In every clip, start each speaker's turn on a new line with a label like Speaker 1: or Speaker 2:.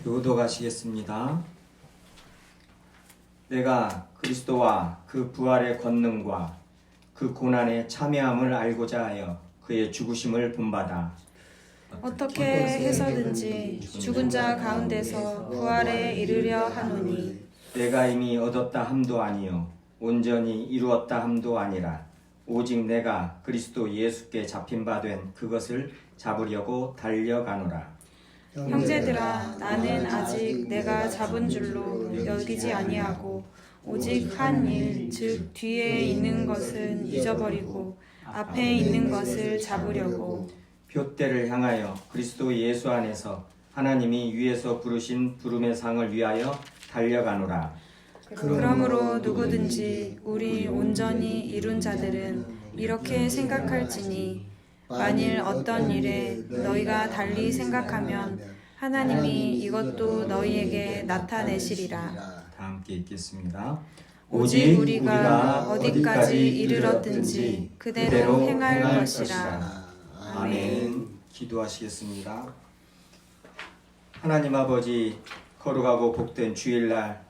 Speaker 1: 교도가시겠습니다. 내가 그리스도와 그 부활의 권능과 그 고난에 참여함을 알고자 하여 그의 죽으심을 본받아
Speaker 2: 어떻게 해서든지 죽은 자 가운데서 부활에 이르려 하노니
Speaker 1: 내가 이미 얻었다 함도 아니요 온전히 이루었다 함도 아니라 오직 내가 그리스도 예수께 잡힌 바 된 그것을 잡으려고 달려가노라.
Speaker 2: 형제들아 나는 아직 내가 잡은 줄로 여기지 아니하고 오직 한 일 즉 뒤에 있는 것은 잊어버리고 앞에 있는 것을 잡으려고
Speaker 1: 표대를 향하여 그리스도 예수 안에서 하나님이 위에서 부르신 부름의 상을 위하여 달려가노라.
Speaker 2: 그러므로 누구든지 우리 온전히 이룬 자들은 이렇게 생각할지니 만일 어떤 일에 너희가 달리 생각하면 하나님이 이것도 너희에게 나타내시리라.
Speaker 1: 다 함께 읽겠습니다.
Speaker 2: 오직 우리가 어디까지 이르렀든지 그대로 행할 것이라.
Speaker 1: 아멘. 기도하시겠습니다. 하나님 아버지, 거룩하고 복된 주일날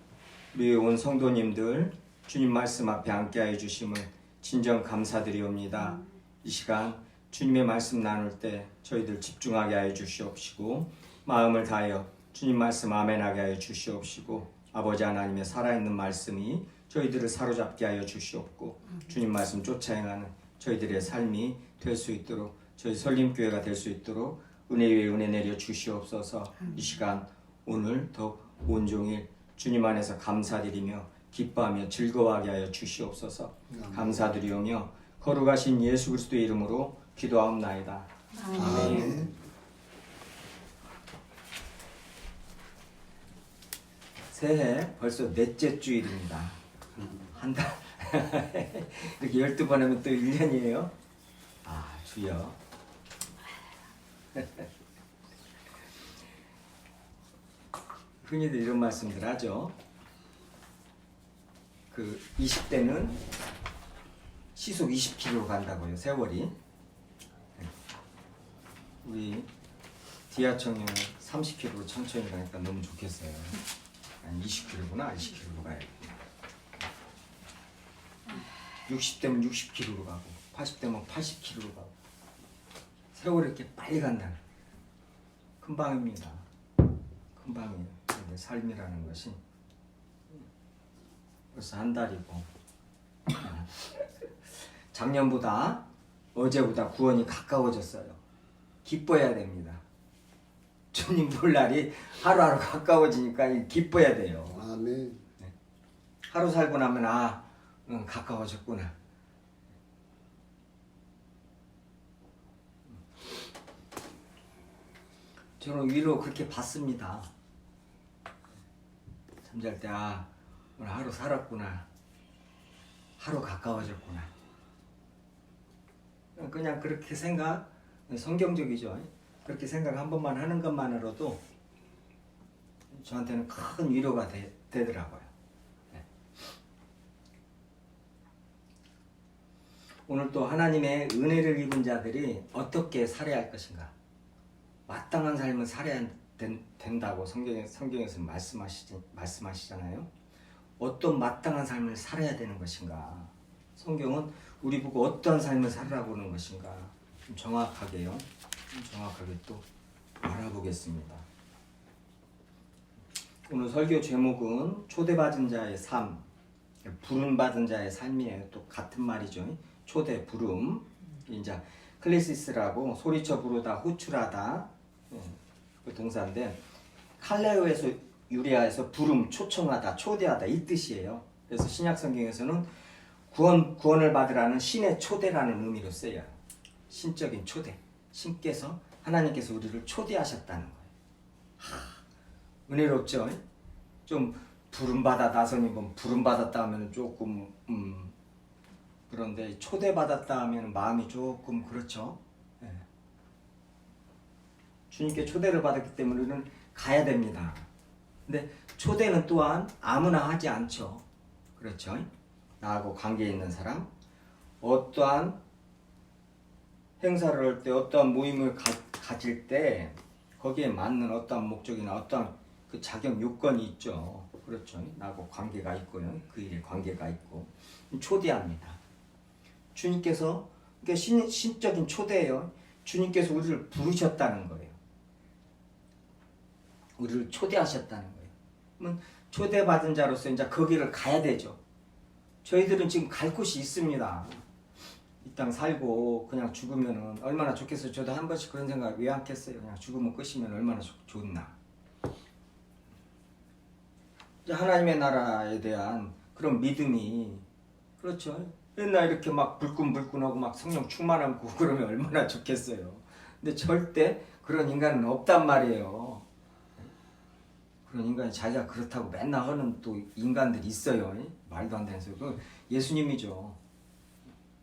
Speaker 1: 우리 온 성도님들 주님 말씀 앞에 앉게 해주심을 진정 감사드리옵니다. 이 시간 주님의 말씀 나눌 때 저희들 집중하게 하여 주시옵시고 마음을 다하여 주님 말씀 아멘하게 하여 주시옵시고 아버지 하나님의 살아있는 말씀이 저희들을 사로잡게 하여 주시옵고 주님 말씀 쫓아 행하는 저희들의 삶이 될 수 있도록 저희 설림교회가 될 수 있도록 은혜 위에 은혜 내려 주시옵소서. 이 시간 오늘 더욱 온종일 주님 안에서 감사드리며 기뻐하며 즐거워하게 하여 주시옵소서. 감사드리오며 거룩하신 예수 그리스도의 이름으로 기도하옵나이다. 아멘. 새해 벌써 넷째 주일입니다. 한 달 이렇게 12번 하면 또 1년이에요. 아 주여. 흔히들 이런 말씀들 하죠. 그 20대는 시속 20km로 간다고요. 세월이. 우리 디아청년은 30km로 천천히 가니까 너무 좋겠어요. 아니 20km구나. 20km로 가야 돼. 60대면 60km로 가고 80대면 80km로 가고 세월이 이렇게 빨리 간다. 금방입니다. 금방이에요. 삶이라는 것이 벌써 한 달이고 작년보다 어제보다 구원이 가까워졌어요. 기뻐해야 됩니다. 주님 볼 날이 하루하루 가까워지니까 기뻐해야 돼요.
Speaker 3: 아멘.
Speaker 1: 하루 살고 나면 가까워졌구나. 저는 위로 그렇게 받습니다. 잠잘 때 오늘 하루 살았구나. 하루 가까워졌구나. 그냥 그렇게 생각, 성경적이죠. 그렇게 생각 한 번만 하는 것만으로도 저한테는 큰 위로가 되더라고요. 네. 오늘 또 하나님의 은혜를 입은 자들이 어떻게 살아야 할 것인가? 마땅한 삶을 살아야 된다고 성경에서 말씀하시잖아요. 어떤 마땅한 삶을 살아야 되는 것인가? 성경은 우리 보고 어떤 삶을 살아라고 하는 것인가? 좀 정확하게요. 정확하게 또 알아보겠습니다. 오늘 설교 제목은 초대받은 자의 삶, 부름받은 자의 삶이에요. 또 같은 말이죠. 초대, 부름. 이제 클레시스라고 소리쳐 부르다, 호출하다 그 동사인데 칼레오에서 유래하여서 부름, 초청하다, 초대하다 이 뜻이에요. 그래서 신약 성경에서는 구원을 받으라는 신의 초대라는 의미로 쓰여요. 신적인 초대. 신께서 하나님께서 우리를 초대하셨다는 거예요. 은혜롭죠? 좀 부름받아 나선이면 부름받았다 하면 조금 그런데 초대받았다 하면 마음이 조금 그렇죠. 네. 주님께 초대를 받았기 때문에 우리는 가야 됩니다. 근데 초대는 또한 아무나 하지 않죠. 그렇죠? 나하고 관계 있는 사람, 어떠한 행사를 할 때, 어떠한 모임을 가질 때 거기에 맞는 어떠한 목적이나 어떠한 그 자격 요건이 있죠. 그렇죠. 나하고 관계가 있고요. 그 일에 관계가 있고 초대합니다. 주님께서 그게 신적인 초대예요. 주님께서 우리를 부르셨다는 거예요. 우리를 초대하셨다는 거예요. 그러면 초대받은 자로서 이제 거기를 가야 되죠. 저희들은 지금 갈 곳이 있습니다. 이 땅 살고 그냥 죽으면 얼마나 좋겠어요. 저도 한 번씩 그런 생각 왜 않겠어요. 그냥 죽으면 끝이면 얼마나 좋나. 하나님의 나라에 대한 그런 믿음이 그렇죠. 맨날 이렇게 막 불끈불끈하고 막 성령 충만하고 그러면 얼마나 좋겠어요. 근데 절대 그런 인간은 없단 말이에요. 그런 인간이 자기가 그렇다고 맨날 하는 또 인간들이 있어요. 말도 안 되는 소리. 그 예수님이죠.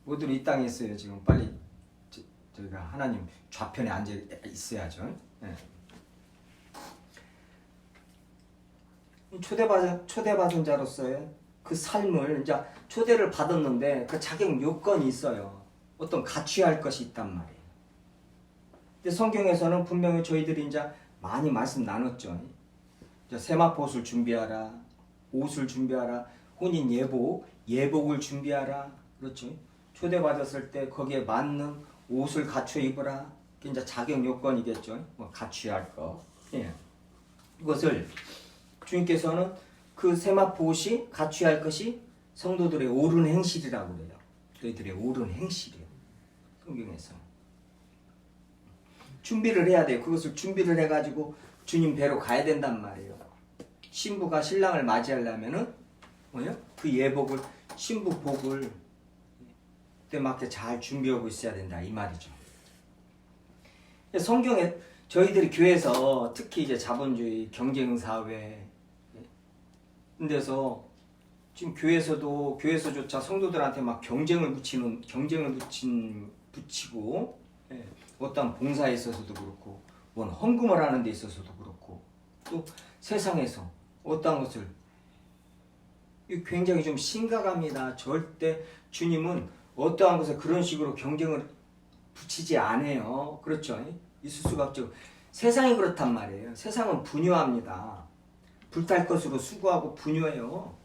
Speaker 1: 모두 이 땅에 있어요. 지금 빨리 저희가 하나님 좌편에 앉아 있어야죠. 네. 초대받은 자로서의 그 삶을 이제 초대를 받았는데 그 자격 요건이 있어요. 어떤 갖춰야 할 것이 있단 말이에요. 근데 성경에서는 분명히 저희들이 이제 많이 말씀 나눴죠. 이제 세마포 옷을 준비하라, 옷을 준비하라, 혼인 예복을 준비하라. 그렇죠. 초대받았을 때 거기에 맞는 옷을 갖춰 입으라. 그게 이제 자격 요건이겠죠. 뭐 갖춰야 할 거. 예. 이것을 주님께서는 그 세마포 옷이 갖춰야 할 것이 성도들의 옳은 행실이라고 그래요. 너희들의 옳은 행실이에요. 성경에서. 준비를 해야 돼요. 그것을 준비를 해가지고 주님 배로 가야 된단 말이에요. 신부가 신랑을 맞이하려면은 뭐요? 그 예복을 신부복을 그때 맞게 잘 준비하고 있어야 된다 이 말이죠. 성경에 저희들이 교회에서 특히 이제 자본주의 경쟁 사회 데서 지금 교회에서조차 성도들한테 막 경쟁을 붙이고 예, 어떤 봉사에 있어서도 그렇고 뭔 헌금을 하는 데 있어서도 그렇고 또 세상에서 어떤 것을 굉장히 좀 심각합니다. 절대 주님은 어떠한 것에 그런 식으로 경쟁을 붙이지 않아요. 그렇죠? 있을 수가 없죠. 세상이 그렇단 말이에요. 세상은 분유합니다. 불탈 것으로 수고하고 분유해요.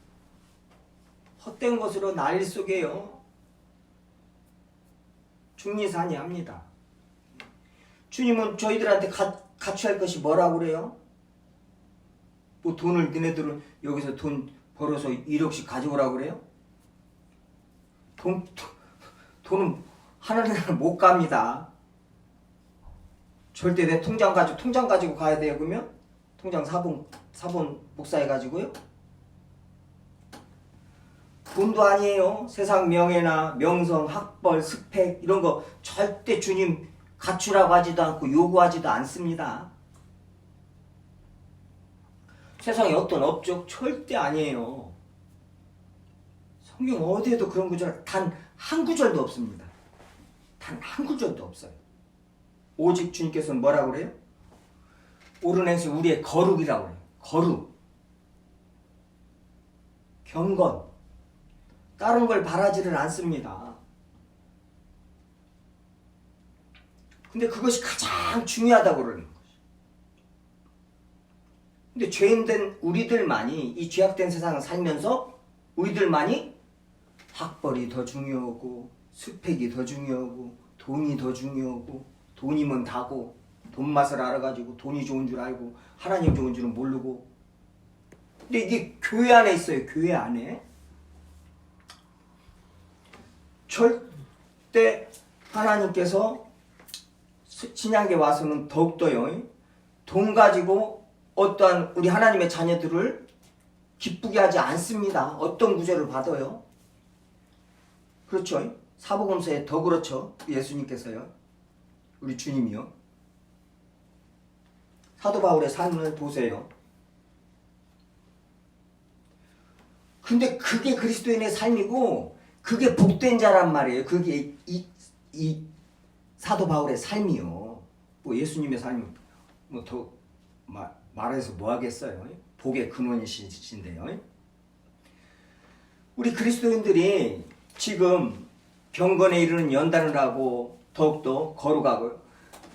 Speaker 1: 헛된 것으로 난리 속에요. 중리산이합니다. 주님은 저희들한테 갖춰야 할 것이 뭐라고 그래요? 뭐 돈을 너네들은 여기서 돈 벌어서 1억씩 가져오라고 그래요? 돈은 하나님은 못 갑니다. 절대 내 통장 가지고 가야 돼요. 그러면 통장 사본 복사해 가지고요. 돈도 아니에요. 세상 명예나 명성, 학벌, 스펙 이런 거 절대 주님 갖추라고 하지도 않고 요구하지도 않습니다. 세상에 어떤 업적 절대 아니에요. 성경 어디에도 그런 구절 단 한 구절도 없습니다. 단 한 구절도 없어요. 오직 주님께서는 뭐라고 그래요? 옳은 행실 우리의 거룩이라고 그래요. 거룩. 경건. 다른 걸 바라지를 않습니다. 근데 그것이 가장 중요하다고 그러는 거죠. 근데 죄인된 우리들만이 이 죄악된 세상을 살면서 우리들만이 학벌이 더 중요하고 스펙이 더 중요하고 돈이 더 중요하고 돈이면 다고 돈 맛을 알아가지고 돈이 좋은 줄 알고 하나님 좋은 줄은 모르고 근데 이게 교회 안에 있어요. 교회 안에 절대 하나님께서 신약에 와서는 더욱더요 돈 가지고 어떠한 우리 하나님의 자녀들을 기쁘게 하지 않습니다. 어떤 구절을 받아요? 그렇죠. 사복음서에 더 그렇죠. 예수님께서요. 우리 주님이요. 사도 바울의 삶을 보세요. 근데 그게 그리스도인의 삶이고 그게 복된 자란 말이에요. 그게 이 사도 바울의 삶이요. 뭐 예수님의 삶이 뭐 더 말해서 뭐 하겠어요. 복의 근원이신데요. 우리 그리스도인들이 지금 경건에 이르는 연단을 하고 더욱더 거룩하고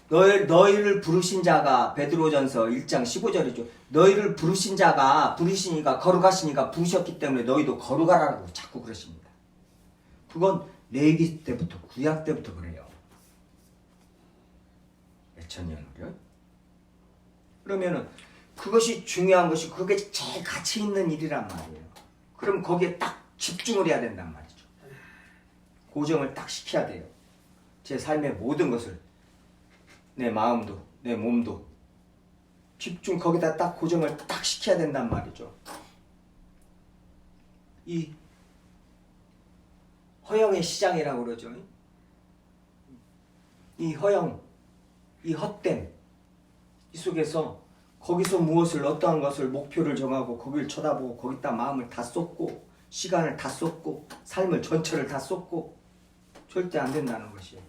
Speaker 1: 너희를 부르신 자가 베드로전서 1장 15절이죠. 너희를 부르신 자가 부르시니까 거룩하시니까 부르셨기 때문에 너희도 거룩하라고 자꾸 그러십니다. 그건 레위기 때부터 구약 때부터 그래요. 몇천 년을요. 그러면은 그것이 중요한 것이 그게 제일 가치 있는 일이란 말이에요. 그럼 거기에 딱 집중을 해야 된단 말이죠. 고정을 딱 시켜야 돼요. 제 삶의 모든 것을 내 마음도 내 몸도 집중 거기다 딱 고정을 딱 시켜야 된단 말이죠. 이 허영의 시장이라고 그러죠. 이 허영, 이 헛됨, 이 속에서 거기서 무엇을 어떠한 것을 목표를 정하고 거기를 쳐다보고 거기다 마음을 다 쏟고 시간을 다 쏟고 삶을 전체를 다 쏟고 절대 안 된다는 것이에요.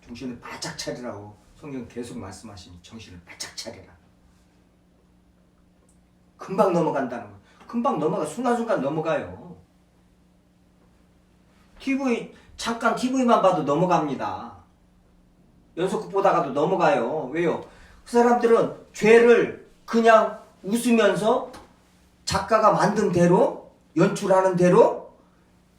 Speaker 1: 정신을 바짝 차리라고 성경 계속 말씀하시니 정신을 바짝 차리라. 금방 넘어간다는 거예요. 금방 넘어가 순간순간 넘어가요. 잠깐 TV만 봐도 넘어갑니다. 연속극 보다가도 넘어가요. 왜요? 그 사람들은 죄를 그냥 웃으면서 작가가 만든 대로 연출하는 대로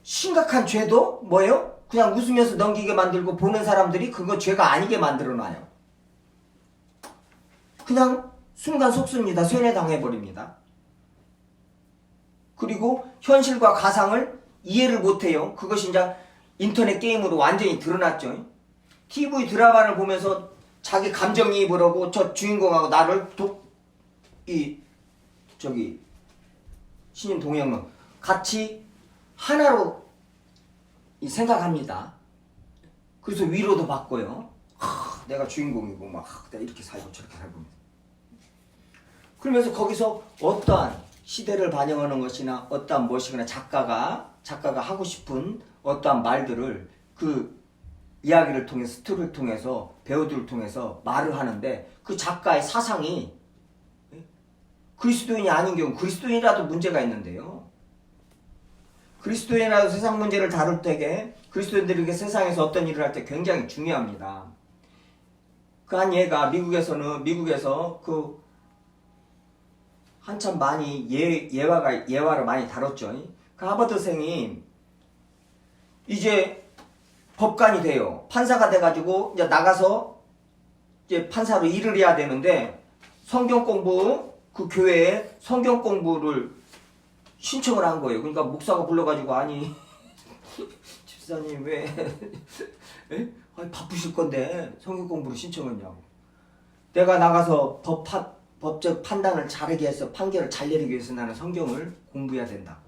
Speaker 1: 심각한 죄도 뭐예요? 그냥 웃으면서 넘기게 만들고 보는 사람들이 그거 죄가 아니게 만들어놔요. 그냥 순간 속습니다. 세뇌당해버립니다. 그리고 현실과 가상을 이해를 못해요. 그것이 이제 인터넷 게임으로 완전히 드러났죠. TV 드라마를 보면서 자기 감정이입을 하고 저 주인공하고 나를 신인 동영은 같이 하나로 생각합니다. 그래서 위로도 받고요. 내가 주인공이고 내가 이렇게 살고 저렇게 살고. 그러면서 거기서 어떠한 시대를 반영하는 것이나 어떠한 무엇이거나 작가가 하고 싶은 어떠한 말들을 그 이야기를 통해서 스토리를 통해서 배우들을 통해서 말을 하는데 그 작가의 사상이 그리스도인이 아닌 경우 그리스도인이라도 문제가 있는데요. 그리스도인이라도 세상 문제를 다룰 때에 그리스도인들에게 세상에서 어떤 일을 할 때 굉장히 중요합니다. 그 한 예가 미국에서 그 한참 많이 예화를 많이 다뤘죠. 그 하버드생이 이제 법관이 돼요. 판사가 돼가지고 이제 나가서 이제 판사로 일을 해야 되는데 성경 공부 그 교회에 성경 공부를 신청을 한 거예요. 그러니까 목사가 불러가지고 아니 집사님 왜 아니, 바쁘실 건데 성경 공부를 신청했냐고. 내가 나가서 법적 판단을 잘하게 해서 판결을 잘 내리기 위해서 나는 성경을 공부해야 된다.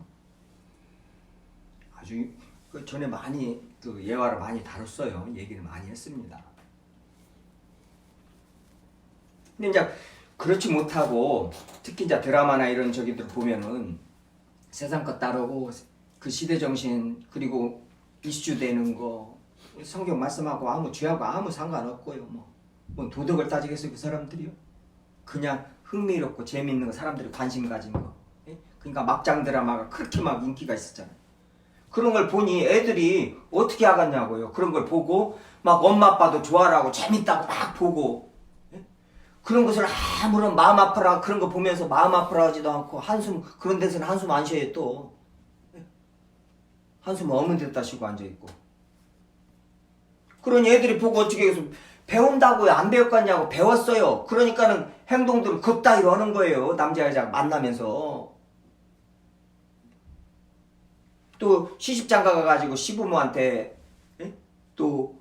Speaker 1: 아주 그 전에 많이 그 예화를 많이 다뤘어요. 얘기를 많이 했습니다. 근데 이제 그렇지 못하고 특히 이제 드라마나 이런 저기들 보면은 세상 것 따르고 그 시대 정신 그리고 이슈 되는 거 성경 말씀하고 아무 죄하고 아무 상관없고요. 뭐 도덕을 따지겠어요 그 사람들이요? 그냥 흥미롭고 재미있는 거 사람들이 관심 가진 거. 그러니까 막장 드라마가 그렇게 막 인기가 있었잖아요. 그런 걸 보니 애들이 어떻게 하겠냐고요. 그런 걸 보고 막 엄마 아빠도 좋아라고 재밌다고 막 보고 그런 것을 아무런 마음 아파라 그런 거 보면서 마음 아파라 하지도 않고 한숨 그런 데서는 한숨 안 쉬어요 또. 한숨 어문 댔다 쉬고 앉아있고. 그러니 애들이 보고 어떻게 해서 배운다고요? 안 배웠겠냐고. 배웠어요. 그러니까는 행동들을 그따위로 하는 거예요. 남자 여자 만나면서. 또 시집장가 가가지고 시부모한테 또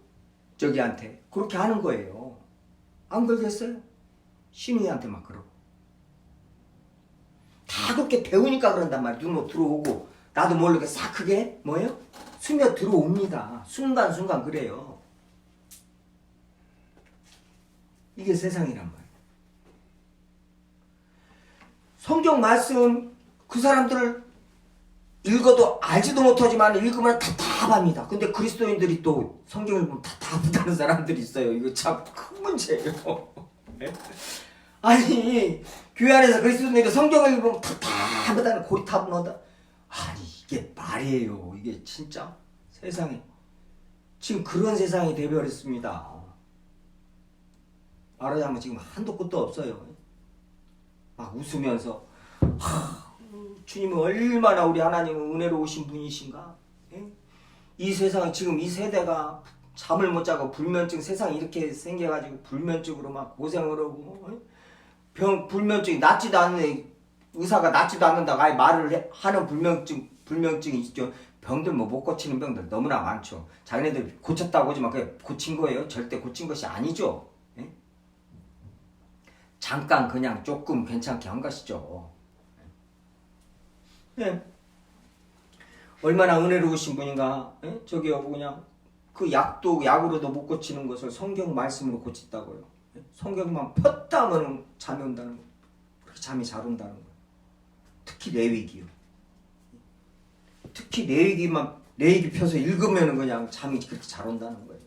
Speaker 1: 저기한테 그렇게 하는 거예요. 안 그러겠어요? 신우이한테 막 그러고. 다 그렇게 배우니까 그런단 말이에요. 눈으로 들어오고 나도 모르게 싹 크게 뭐예요? 스며 들어옵니다. 순간순간 그래요. 이게 세상이란 말이에요. 성경 말씀 그 사람들을 읽어도 알지도 못하지만 읽으면 답답합니다. 근데 그리스도인들이 또 성경을 보면 답답하다는 사람들이 있어요. 이거 참 큰 문제예요. 아니 교회 안에서 그리스도인들이 성경을 읽으면 답답하다는 고리타분하다. 아니 이게 말이에요. 이게 진짜 세상에 지금 그런 세상이 되어버렸습니다. 말하자면 지금 한도 끝도 없어요. 막 웃으면서 주님은 얼마나 우리 하나님은 은혜로우신 분이신가. 예? 이 세상 지금 이 세대가 잠을 못 자고 불면증 세상이 이렇게 생겨가지고 불면증으로 막 고생을 하고 불면증이 낫지도 않는 의사가 낫지도 않는다고 아예 말을 하는 불면증이 있죠. 병들 뭐 못 고치는 병들 너무나 많죠. 자기네들 고쳤다고 하지만 그게 고친 거예요. 절대 고친 것이 아니죠. 예? 잠깐 그냥 조금 괜찮게 한 것이죠. 예. 얼마나 은혜로우신 분인가. 예? 저기요 그냥 그 약으로도 못 고치는 것을 성경 말씀으로 고친다고요. 예? 성경만 폈다 하면 잠이 온다는 거예요. 그렇게 잠이 잘 온다는 거예요. 특히 레위기요. 특히 레위기 펴서 읽으면 그냥 잠이 그렇게 잘 온다는 거예요.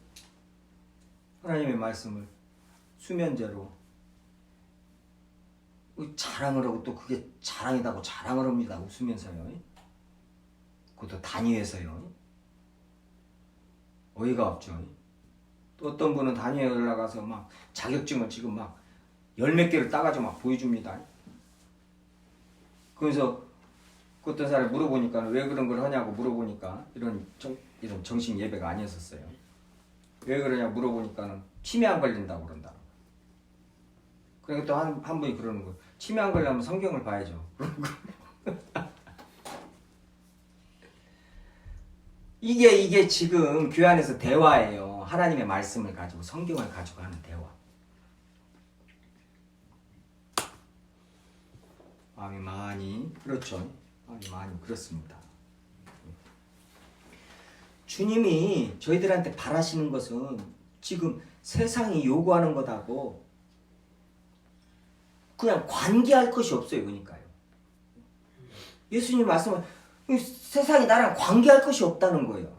Speaker 1: 하나님의 말씀을 수면제로 자랑을 하고 또 그게 자랑이라고 자랑을 합니다. 웃으면서요. 그것도 단위에서요. 어이가 없죠. 또 어떤 분은 단위에 올라가서 막 자격증을 지금 막 열 몇 개를 따가지고 막 보여줍니다. 그래서 그 어떤 사람이 물어보니까 왜 그런 걸 하냐고 물어보니까 이런 정신 예배가 아니었었어요. 왜 그러냐 물어보니까는 치매 안 걸린다고 그런다. 그러니까 또 한 분이 그러는 거예요. 치매 안 걸리면 성경을 봐야죠. 이게 지금 교회 안에서 대화예요. 하나님의 말씀을 가지고 성경을 가지고 하는 대화. 마음이 많이 그렇죠. 마음이 많이 그렇습니다. 주님이 저희들한테 바라시는 것은 지금 세상이 요구하는 것하고 그냥 관계할 것이 없어요. 그러니까요. 예수님 말씀은 세상이 나랑 관계할 것이 없다는 거예요.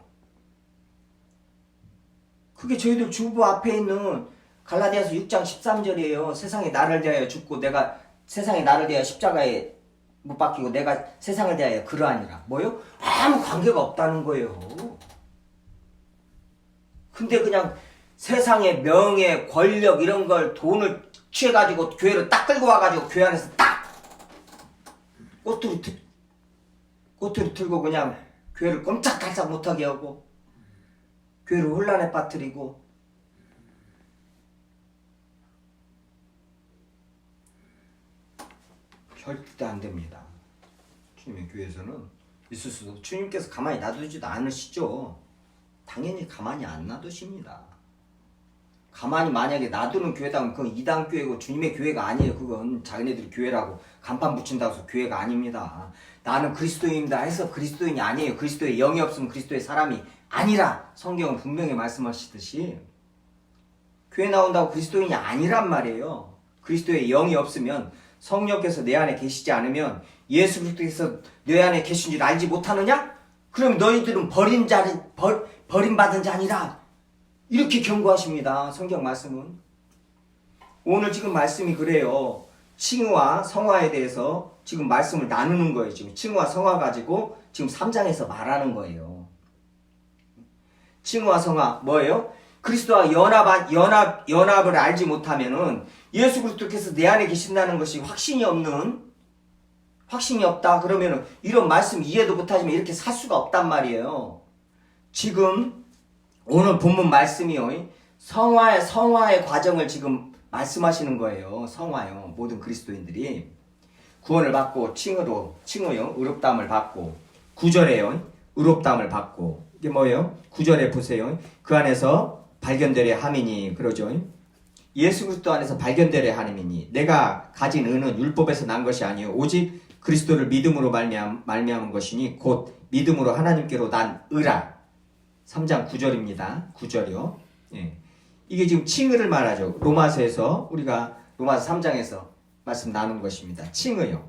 Speaker 1: 그게 저희들 주부 앞에 있는 갈라디아서 6장 13절이에요. 세상이 나를 대하여 죽고 내가 세상이 나를 대하여 십자가에 못 박히고 내가 세상을 대하여 그러하니라. 뭐요? 아무 관계가 없다는 거예요. 근데 그냥 세상의 명예, 권력 이런 걸 돈을 취해가지고 교회를 딱 끌고 와가지고 교회 안에서 딱 꼬투리 틀고 그냥 교회를 꼼짝달싹 못하게 하고 교회를 혼란에 빠뜨리고 절대 안 됩니다. 주님의 교회에서는 있을 수도 주님께서 가만히 놔두지도 않으시죠. 당연히 가만히 안 놔두십니다. 가만히 만약에 놔두는 교회다 그건 이단 교회고 주님의 교회가 아니에요. 그건 자기네들이 교회라고 간판 붙인다고 해서 교회가 아닙니다. 나는 그리스도인이다 해서 그리스도인이 아니에요. 그리스도의 영이 없으면 그리스도의 사람이 아니라 성경은 분명히 말씀하시듯이 교회 나온다고 그리스도인이 아니란 말이에요. 그리스도의 영이 없으면 성령께서 내 안에 계시지 않으면 예수 그리스도께서 내 안에 계신 줄 알지 못하느냐? 그럼 너희들은 버림받은 자니라. 이렇게 경고하십니다. 성경 말씀은. 오늘 지금 말씀이 그래요. 칭의와 성화에 대해서 지금 말씀을 나누는 거예요. 지금 칭의와 성화 가지고 지금 3장에서 말하는 거예요. 칭의와 성화 뭐예요? 그리스도와 연합을 알지 못하면은 예수 그리스도께서 내 안에 계신다는 것이 확신이 없다 그러면은 이런 말씀 이해도 못하지만 이렇게 살 수가 없단 말이에요. 지금 오늘 본문 말씀이요. 성화의 과정을 지금 말씀하시는 거예요. 성화요. 모든 그리스도인들이 구원을 받고 칭의요. 의롭다함을 받고 9절에요. 의롭다함을 받고 이게 뭐예요? 9절에 보세요. 그 안에서 발견되려 함이니 그러죠. 예수 그리스도 안에서 발견되려 함이니 내가 가진 의는 율법에서 난 것이 아니요 오직 그리스도를 믿음으로 말미암은 것이니 곧 믿음으로 하나님께로 난 의라. 3장 9절입니다. 9절이요. 예. 이게 지금 칭의를 말하죠. 로마서에서 우리가 로마서 3장에서 말씀 나눈 것입니다. 칭의요.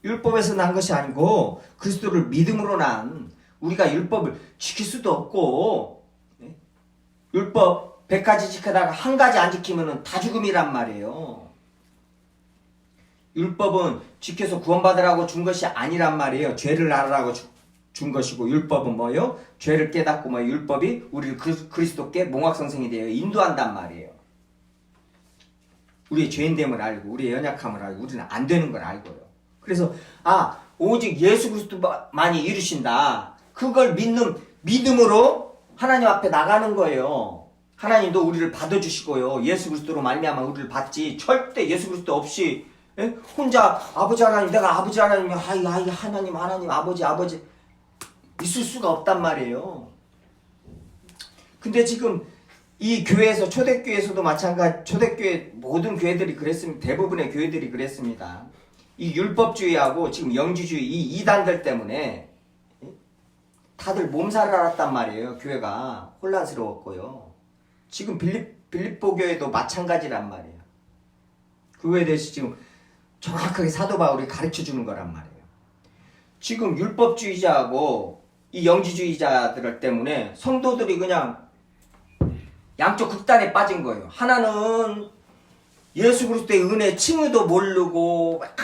Speaker 1: 율법에서 난 것이 아니고 그리스도를 믿음으로 난 우리가 율법을 지킬 수도 없고 예? 율법 100가지 지키다가 한 가지 안 지키면 다 죽음이란 말이에요. 율법은 지켜서 구원받으라고 준 것이 아니란 말이에요. 죄를 알으라고 준 것이고 율법은 뭐예요? 죄를 깨닫고 율법이 우리를 그리스도께 몽학성생이 되어 인도한단 말이에요. 우리의 죄인됨을 알고 우리의 연약함을 알고 우리는 안 되는 걸 알고요. 그래서 오직 예수 그리스도만이 이루신다. 그걸 믿는 믿음으로 하나님 앞에 나가는 거예요. 하나님도 우리를 받아주시고요. 예수 그리스도로 말미암아 우리를 받지. 절대 예수 그리스도 없이 혼자 아버지 하나님, 내가 아버지 하나님, 하나님 아버지 있을 수가 없단 말이에요. 근데 지금 이 교회에서 초대교회에서도 마찬가지, 초대교회 모든 교회들이 그랬습니다. 대부분의 교회들이 그랬습니다. 이 율법주의하고 지금 영지주의 이 이단들 때문에 다들 몸살을 앓았단 말이에요. 교회가 혼란스러웠고요. 지금 빌립보 교회도 마찬가지란 말이에요. 그거에 대해서 지금 정확하게 사도 바울이 가르쳐 주는 거란 말이에요. 지금 율법주의자하고 이 영지주의자들 때문에 성도들이 그냥 양쪽 극단에 빠진 거예요. 하나는 예수 그리스도의 은혜 칭의도 모르고 막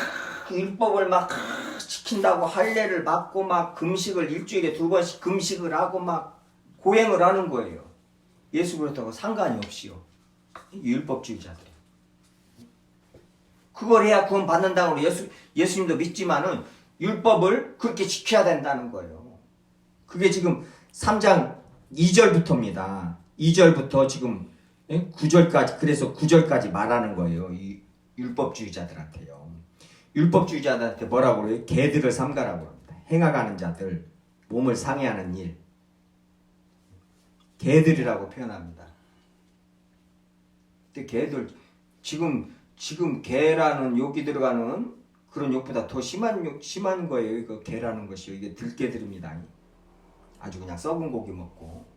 Speaker 1: 율법을 막 지킨다고 할례를 받고 막 금식을 일주일에 2번씩 금식을 하고 막 고행을 하는 거예요. 예수 그리스도하고 상관이 없이요. 율법주의자들이. 그걸 해야 구원 받는다고 예수님도 믿지만은 율법을 그렇게 지켜야 된다는 거예요. 그게 지금 3장 2절부터입니다. 2절부터 지금 9절까지, 그래서 9절까지 말하는 거예요. 이 율법주의자들한테요. 율법주의자들한테 뭐라고 그래요? 개들을 삼가라고 합니다. 행하가는 자들, 몸을 상해하는 일. 개들이라고 표현합니다. 근데 개들, 지금 개라는 욕이 들어가는 그런 욕보다 더 심한 거예요. 이거 개라는 것이요. 이게 들개들입니다. 아주 그냥 썩은 고기 먹고.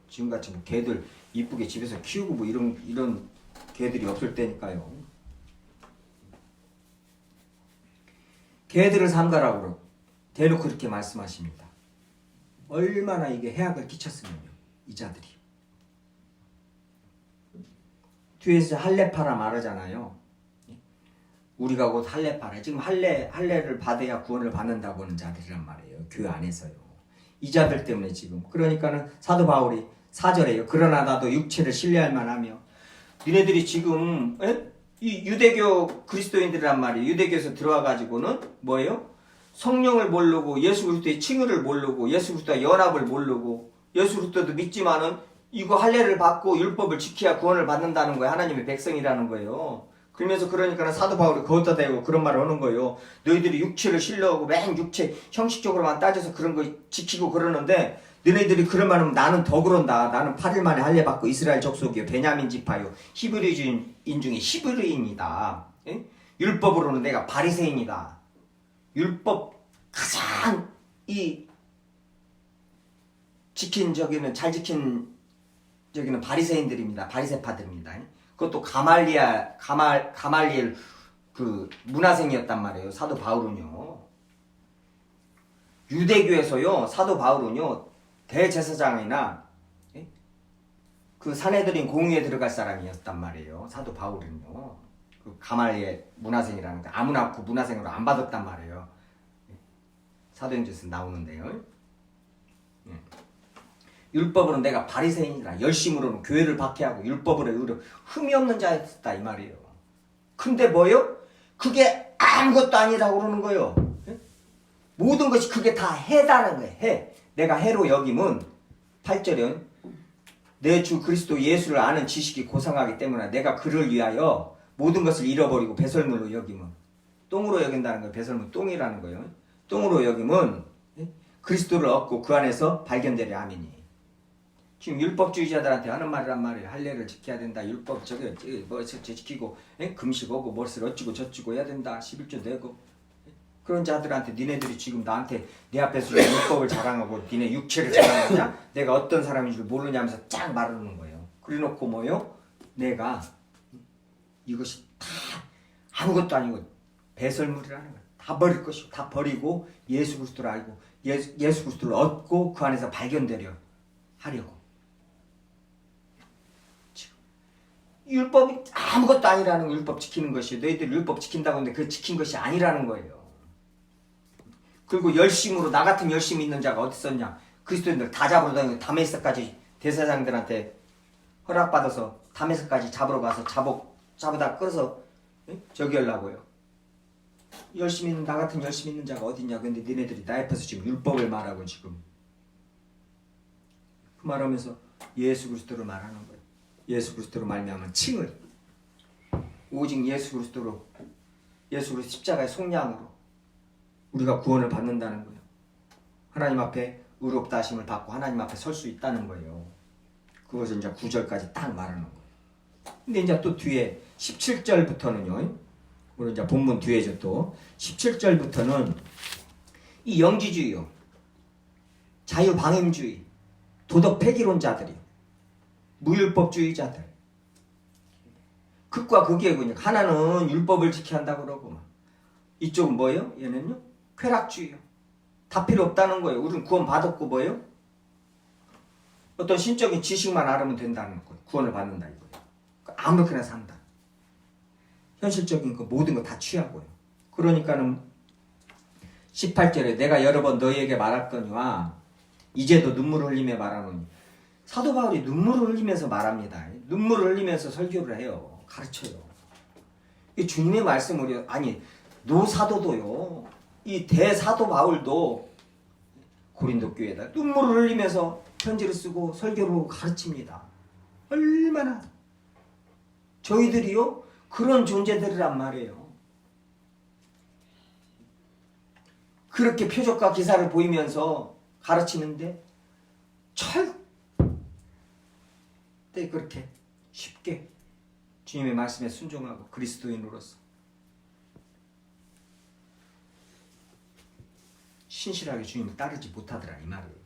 Speaker 1: 지금같이 뭐 개들 이쁘게 집에서 키우고 뭐 이런 개들이 없을 때니까요. 개들을 삼가라고 대놓고 그렇게 말씀하십니다. 얼마나 이게 해악을 끼쳤으면요. 이 자들이. 뒤에서 할례파라 말하잖아요. 우리가 곧 할례파라. 지금 할례를 받아야 구원을 받는다고 하는 자들이란 말이에요. 교회 안에서요. 이 자들 때문에 지금. 그러니까는 사도 바울이 4절에요. 그러나 나도 육체를 신뢰할 만하며 니네들이 지금 이 유대교 그리스도인들이란 말이에요. 유대교에서 들어와가지고는 뭐예요? 성령을 모르고 예수 그리스도의 칭의를 모르고 예수 그리스도의 연합을 모르고 예수 그리스도도 믿지만은 이거 할례를 받고 율법을 지켜야 구원을 받는다는 거예요. 하나님의 백성이라는 거예요. 그러니까 사도 바울이 거기다 대고 그런 말을 하는 거예요. 너희들이 육체를 신뢰하고 맨 육체 형식적으로만 따져서 그런 거 지키고 그러는데 너희들이 그런 말 하면 나는 더 그런다. 나는 8일 만에 할례 받고 이스라엘 족속이요. 베냐민 지파요. 히브리인 중에 히브리인이다. 예? 율법으로는 내가 바리새인이다. 율법 가장 잘 지킨 저기는 바리새인들입니다. 바리새파들입니다. 그것도 가말리엘 그 문화생이었단 말이에요. 사도 바울은요. 유대교에서요. 사도 바울은요. 대제사장이나 그 사내들인 공의에 들어갈 사람이었단 말이에요. 사도 바울은요. 그 가말리엘 문화생이라는 거 아무나 그 문화생으로 안 받았단 말이에요. 사도행전에서 나오는데요. 율법으로는 내가 바리새인이라 열심으로는 교회를 박해하고 율법으로 의로 흠이 없는 자였다 이 말이에요. 근데 뭐요? 그게 아무것도 아니라고 그러는 거예요. 모든 것이 그게 다 해다는 거예요. 해. 내가 해로 여김은 8절은 내 주 그리스도 예수를 아는 지식이 고상하기 때문에 내가 그를 위하여 모든 것을 잃어버리고 배설물로 여김은 똥으로 여긴다는 거예요. 배설물 똥이라는 거예요. 똥으로 여김은 그리스도를 얻고 그 안에서 발견되려 아멘이. 지금 율법주의자들한테 하는 말이란 말이에요. 할례를 지켜야 된다. 율법 뭐 지키고 금식하고 무엇을 어찌고 저찌고 해야 된다. 11조 내고 그런 자들한테 니네들이 지금 나한테 내 앞에서 율법을 자랑하고 니네 육체를 자랑하냐? 내가 어떤 사람인 줄 모르냐면서 쫙 말하는 거예요. 그래놓고 뭐요? 내가 이것이 다 아무것도 아니고 배설물이라는 거예요. 다 버릴 것이고 다 버리고 예수 그리스도를 알고 예수 그리스도를 얻고 그 안에서 발견되려 하려고. 율법이 아무것도 아니라는 거, 율법 지키는 것이. 너희들 율법 지킨다고 하는데 그 지킨 것이 아니라는 거예요. 그리고 열심으로 나 같은 열심히 있는 자가 어디 있었냐. 그리스도인들 다 잡으러 다니고 다메섹까지 대사장들한테 허락받아서 다메섹까지 잡으러 가서 잡아다 끌어서 저기 하려고요. 열심히 있는 나 같은 열심히 있는 자가 어딨냐. 근데 니네들이 나 앞에서 지금 율법을 말하고 지금 그 말하면서 예수 그리스도를 말하는 거예요. 예수 그리스도로 말미암은 칭을 오직 예수 그리스도 십자가의 속량으로 우리가 구원을 받는다는 거예요. 하나님 앞에 의롭다 하심을 받고 하나님 앞에 설 수 있다는 거예요. 그것을 이제 9절까지 딱 말하는 거예요. 근데 이제 또 뒤에 17절부터는요. 우리 이제 본문 뒤에죠. 또 17절부터는 이 영지주의요. 자유방임주의, 도덕 폐기론자들이 무율법주의자들 극과 극이에요. 하나는 율법을 지켜야 한다고 그러고 이쪽은 뭐예요? 얘는요? 쾌락주의요. 다 필요 없다는 거예요. 우리는 구원 받았고 뭐예요? 어떤 신적인 지식만 알으면 된다는 거예요. 구원을 받는다 이거예요. 아무렇게나 산다. 현실적인 거 모든 거 다 취하고요. 그러니까는 18절에 내가 여러 번 너희에게 말할거니와 이제도 눈물을 흘리며 말하노니 사도 바울이 눈물을 흘리면서 말합니다. 눈물을 흘리면서 설교를 해요. 가르쳐요. 이 주님의 말씀을 아니 노사도도요. 이 대사도 바울도 고린도 교회에다 눈물을 흘리면서 편지를 쓰고 설교를 가르칩니다. 얼마나 저희들이요 그런 존재들이란 말이에요. 그렇게 표적과 기사를 보이면서 가르치는데 절대 그렇게 쉽게 주님의 말씀에 순종하고 그리스도인으로서 신실하게 주님을 따르지 못하더라 이 말이에요.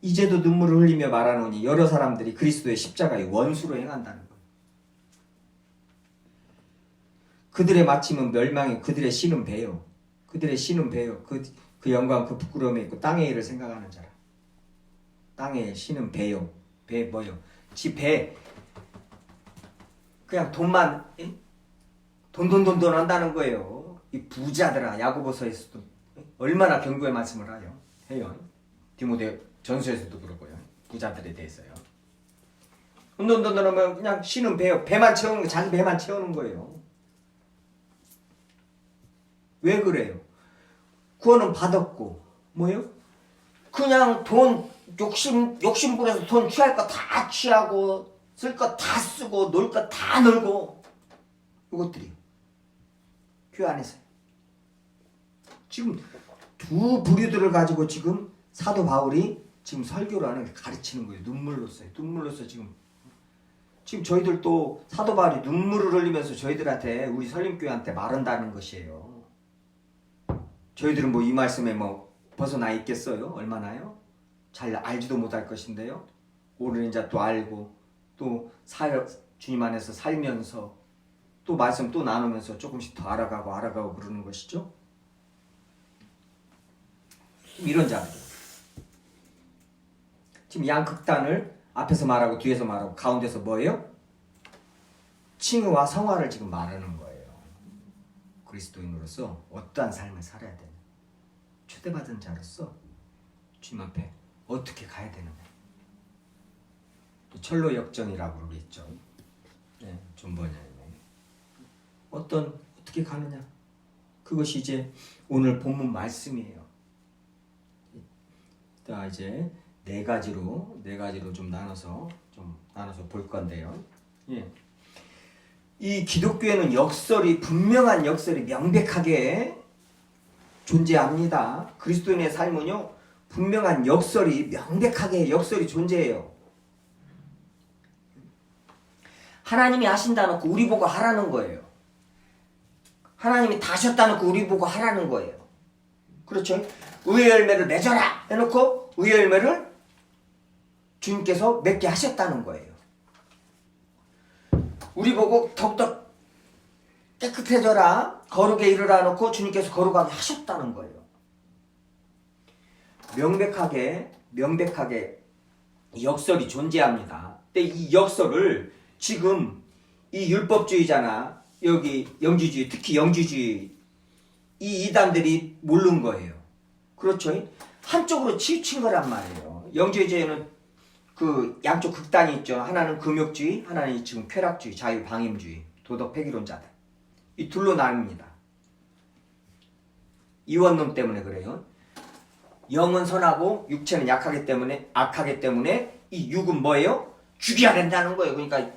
Speaker 1: 이제도 눈물을 흘리며 말하노니 여러 사람들이 그리스도의 십자가의 원수로 행한다는 거예요. 그들의 마침은 멸망이 그들의 신은 배요. 그들의 신은 배요. 그 영광 그 부끄러움에 있고 땅의 일을 생각하는 자라. 땅의 신은 배요. 배 뭐요? 지 배 그냥 돈만 돈 한다는 거예요. 이 부자들아 야고보서에서도 얼마나 경고의 말씀을 해요. 디모데 전서에서도 그러고요. 부자들에 대해서요. 돈 하면 그냥 신은 배요. 배만 채우는 거 자기 배만 채우는 거예요. 왜 그래요? 구원은 받았고 뭐요? 그냥 돈 욕심 부려서 돈 취할 거 다 취하고 쓸 거 다 쓰고 놀 거 다 놀고 이것들이요. 교회 안에서 지금 두 부류들을 가지고 지금 사도 바울이 지금 설교를 하는 게 가르치는 거예요. 눈물로써 지금 저희들도 사도 바울이 눈물을 흘리면서 저희들한테 우리 설림교회한테 말한다는 것이에요. 저희들은 뭐 이 말씀에 뭐 벗어나 있겠어요? 얼마나요? 잘 알지도 못할 것인데요. 오늘 이제 또 알고 또 주님 안에서 살면서 또 말씀 또 나누면서 조금씩 더 알아가고 그러는 것이죠. 이런 자들 지금 양극단을 앞에서 말하고 뒤에서 말하고 가운데서 뭐예요? 칭의와 성화를 지금 말하는 거예요. 그리스도인으로서 어떠한 삶을 살아야 되는 초대받은 자로서 주님 앞에 어떻게 가야 되느냐. 또 철로 역정이라고 그러겠죠. 네, 존 번연이 어떻게 가느냐. 그것이 이제 오늘 본문 말씀이에요. 자 이제 네 가지로 좀 나눠서 볼 건데요. 예. 이 기독교에는 분명한 역설이 명백하게 존재합니다. 그리스도인의 삶은요 분명한 명백하게 역설이 존재해요. 하나님이 하신다 놓고 우리 보고 하라는 거예요. 하나님이 다 하셨다 놓고 우리 보고 하라는 거예요. 그렇죠? 의의 열매를 맺어라 해놓고 의의 열매를 주님께서 맺게 하셨다는 거예요. 우리 보고 더욱더 깨끗해져라 거룩에 이르라 놓고 주님께서 거룩하게 하셨다는 거예요. 명백하게 역설이 존재합니다. 근데 이 역설을 지금 이 율법주의자나 여기 영지주의, 특히 영지주의 이 이단들이 모르는 거예요. 그렇죠? 한쪽으로 치우친 거란 말이에요. 영지주의는 그 양쪽 극단이 있죠. 하나는 금욕주의, 하나는 지금 쾌락주의, 자유방임주의, 도덕 폐기론자들. 이 둘로 나뉩니다. 이원론 때문에 그래요. 영은 선하고 육체는 약하기 때문에 악하기 때문에 이 육은 뭐예요? 죽여야 된다는 거예요. 그러니까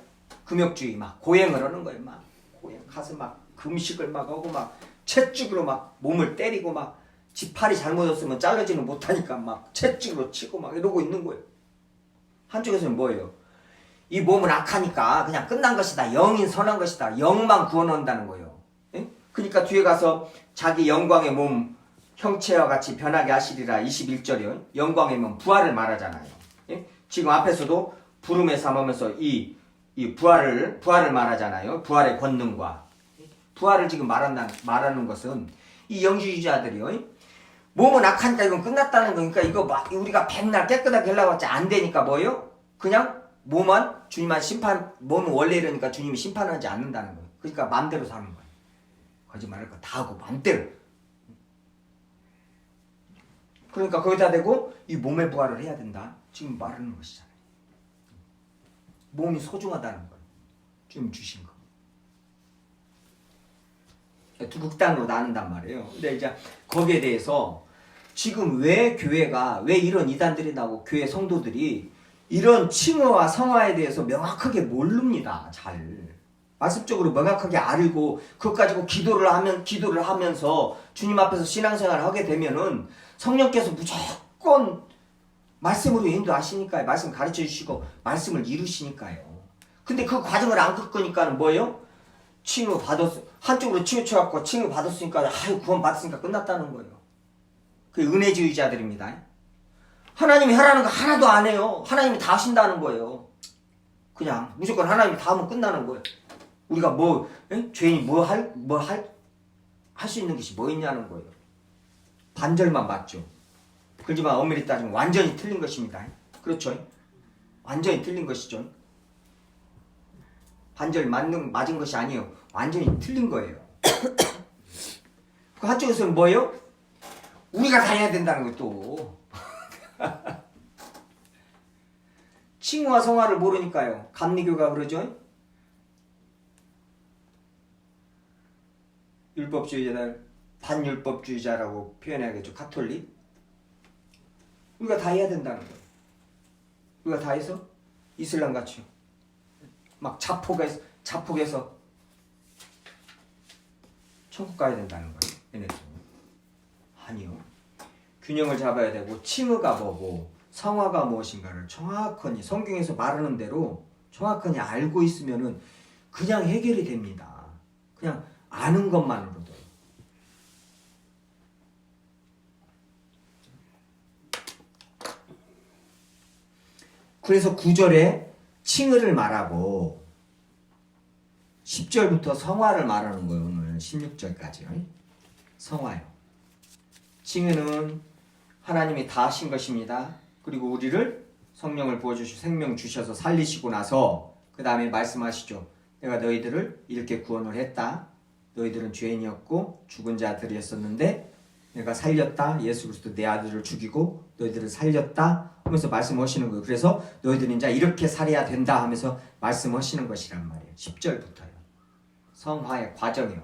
Speaker 1: 금욕주의 막 고행을 하는 거예요. 막 고행 가서 막 금식을 막 하고 막 채찍으로 막 몸을 때리고 막 지팔이 잘못했으면 잘라지는 못하니까 막 채찍으로 치고 막 이러고 있는 거예요. 한쪽에서는 뭐예요? 이 몸은 악하니까 그냥 끝난 것이다. 영인 선한 것이다. 영만 구원한다는 거예요. 예? 그러니까 뒤에 가서 자기 영광의 몸 형체와 같이 변하게 하시리라 21절이요. 영광의 몸 부활을 말하잖아요. 예? 지금 앞에서도 부름에 삼으면서 이 부활을 말하잖아요. 부활의 권능과 부활을 지금 말하는 것은 이 영주주의자들이요. 몸은 악하니까 이건 끝났다는 거니까 이거 막 우리가 백날 깨끗하게 하려고 하지 안 되니까 뭐예요? 그냥 몸만 주님만 몸은 원래 이러니까 주님이 심판하지 않는다는 거예요. 그러니까 마음대로 사는 거예요. 거짓말할 거 다 하고 마음대로. 그러니까 거기다 대고 이 몸의 부활을 해야 된다. 지금 말하는 것이잖아요. 몸이 소중하다는 거예요. 주님 주신 거. 두 극단으로 나눈단 말이에요. 근데 이제 거기에 대해서 지금 왜 교회가 왜 이런 이단들이 나오고 교회 성도들이 이런 칭의와 성화에 대해서 명확하게 모릅니다. 잘 말씀적으로 명확하게 알고 그것 가지고 기도를 하면서 주님 앞에서 신앙생활을 하게 되면은 성령께서 무조건 말씀으로 인도하시니까요. 말씀 가르쳐 주시고 말씀을 이루시니까요. 근데 그 과정을 안 겪으니까는 뭐예요? 칭의 받았 한쪽으로 치우쳐갖고 칭의 받았으니까 아유 구원 받았으니까 끝났다는 거예요. 그 은혜주의자들입니다. 하나님이 하라는 거 하나도 안 해요. 하나님이 다 하신다는 거예요. 그냥 무조건 하나님이 다 하면 끝나는 거예요. 우리가 죄인이 할 수 있는 것이 뭐 있냐는 거예요. 반절만 맞죠. 그렇지만 엄밀히 따지면 완전히 틀린 것입니다. 그렇죠? 완전히 틀린 것이죠. 반절 맞은 것이 아니에요. 완전히 틀린 거예요. 그 한쪽에서는 뭐예요? 우리가 다 해야 된다는 거예요, 또. 칭의와 성화를 모르니까요. 감리교가 그러죠? 율법주의자들, 반율법주의자라고 표현해야겠죠. 가톨릭. 우리가 다 해야 된다는 거예요. 우리가 다 해서 이슬람 같이요. 막 자폭해서 천국 가야 된다는 거예요. 얘네들. 아니요. 균형을 잡아야 되고 칭의가 뭐고 성화가 무엇인가를 정확하니 성경에서 말하는 대로 정확하니 알고 있으면은 그냥 해결이 됩니다. 그냥 아는 것만으로도. 그래서 9절에 칭의를 말하고 10절부터 성화를 말하는 거예요. 오늘 16절까지요. 성화요. 칭의는 하나님이 다 하신 것입니다. 그리고 우리를 성령을 부어주시고 생명 주셔서 살리시고 나서 그 다음에 말씀하시죠. 내가 너희들을 이렇게 구원을 했다. 너희들은 죄인이었고 죽은 자들이었었는데 내가 살렸다. 예수 그리스도 내 아들을 죽이고 너희들을 살렸다 하면서 말씀하시는 거예요. 그래서 너희들은 이제 이렇게 살아야 된다 하면서 말씀하시는 것이란 말이에요. 10절부터요. 성화의 과정이요.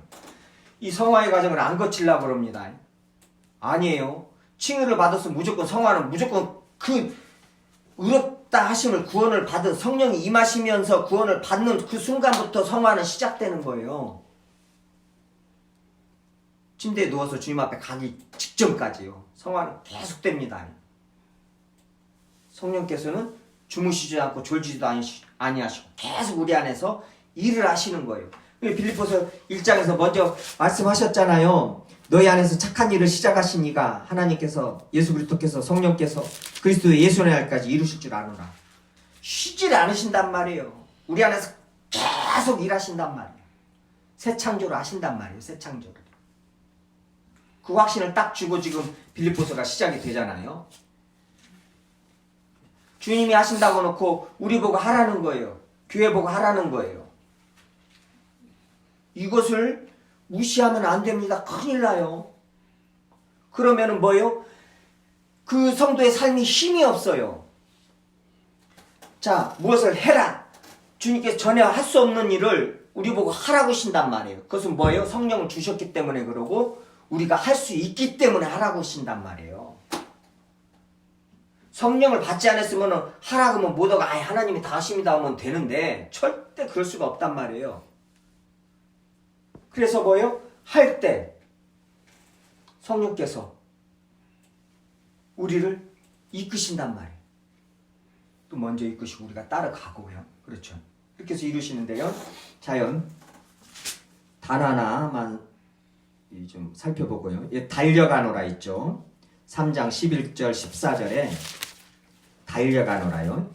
Speaker 1: 이 성화의 과정을 안 거치려고 그럽니다. 아니에요. 칭의를 받아서 무조건 성화는 무조건 그 의롭다 하심을 구원을 받은 성령이 임하시면서 구원을 받는 그 순간부터 성화는 시작되는 거예요. 침대에 누워서 주님 앞에 가기 직전까지요. 성화는 계속됩니다. 성령께서는 주무시지 않고 졸지도 아니하시고 계속 우리 안에서 일을 하시는 거예요. 빌립보서 1장에서 먼저 말씀하셨잖아요. 너희 안에서 착한 일을 시작하신 이가 하나님께서 예수 그리스도께서 성령께서 그리스도의 예수의 날까지 이루실 줄 아노라. 쉬질 않으신단 말이에요. 우리 안에서 계속 일하신단 말이에요. 새 창조를 하신단 말이에요. 새 창조를. 그 확신을 딱 주고 지금 빌립보서가 시작이 되잖아요. 주님이 하신다고 놓고 우리 보고 하라는 거예요. 교회 보고 하라는 거예요. 이것을 무시하면 안 됩니다. 큰일 나요. 그러면은 뭐예요? 그 성도의 삶이 힘이 없어요. 자, 무엇을 해라. 주님께서 전혀 할 수 없는 일을 우리 보고 하라고 하신단 말이에요. 그것은 뭐예요? 성령을 주셨기 때문에 그러고 우리가 할 수 있기 때문에 하라고 하신단 말이에요. 성령을 받지 않았으면 하라고 하면 못하고 하나님이 다 하십니다 하면 되는데 절대 그럴 수가 없단 말이에요. 그래서 뭐예요? 할 때 성령께서 우리를 이끄신단 말이에요. 또 먼저 이끄시고 우리가 따라가고요. 그렇죠. 이렇게 해서 이루시는데요. 자연 단 하나만 좀 살펴보고요. 달려가노라 있죠. 3장 11절 14절에 달려가노라요.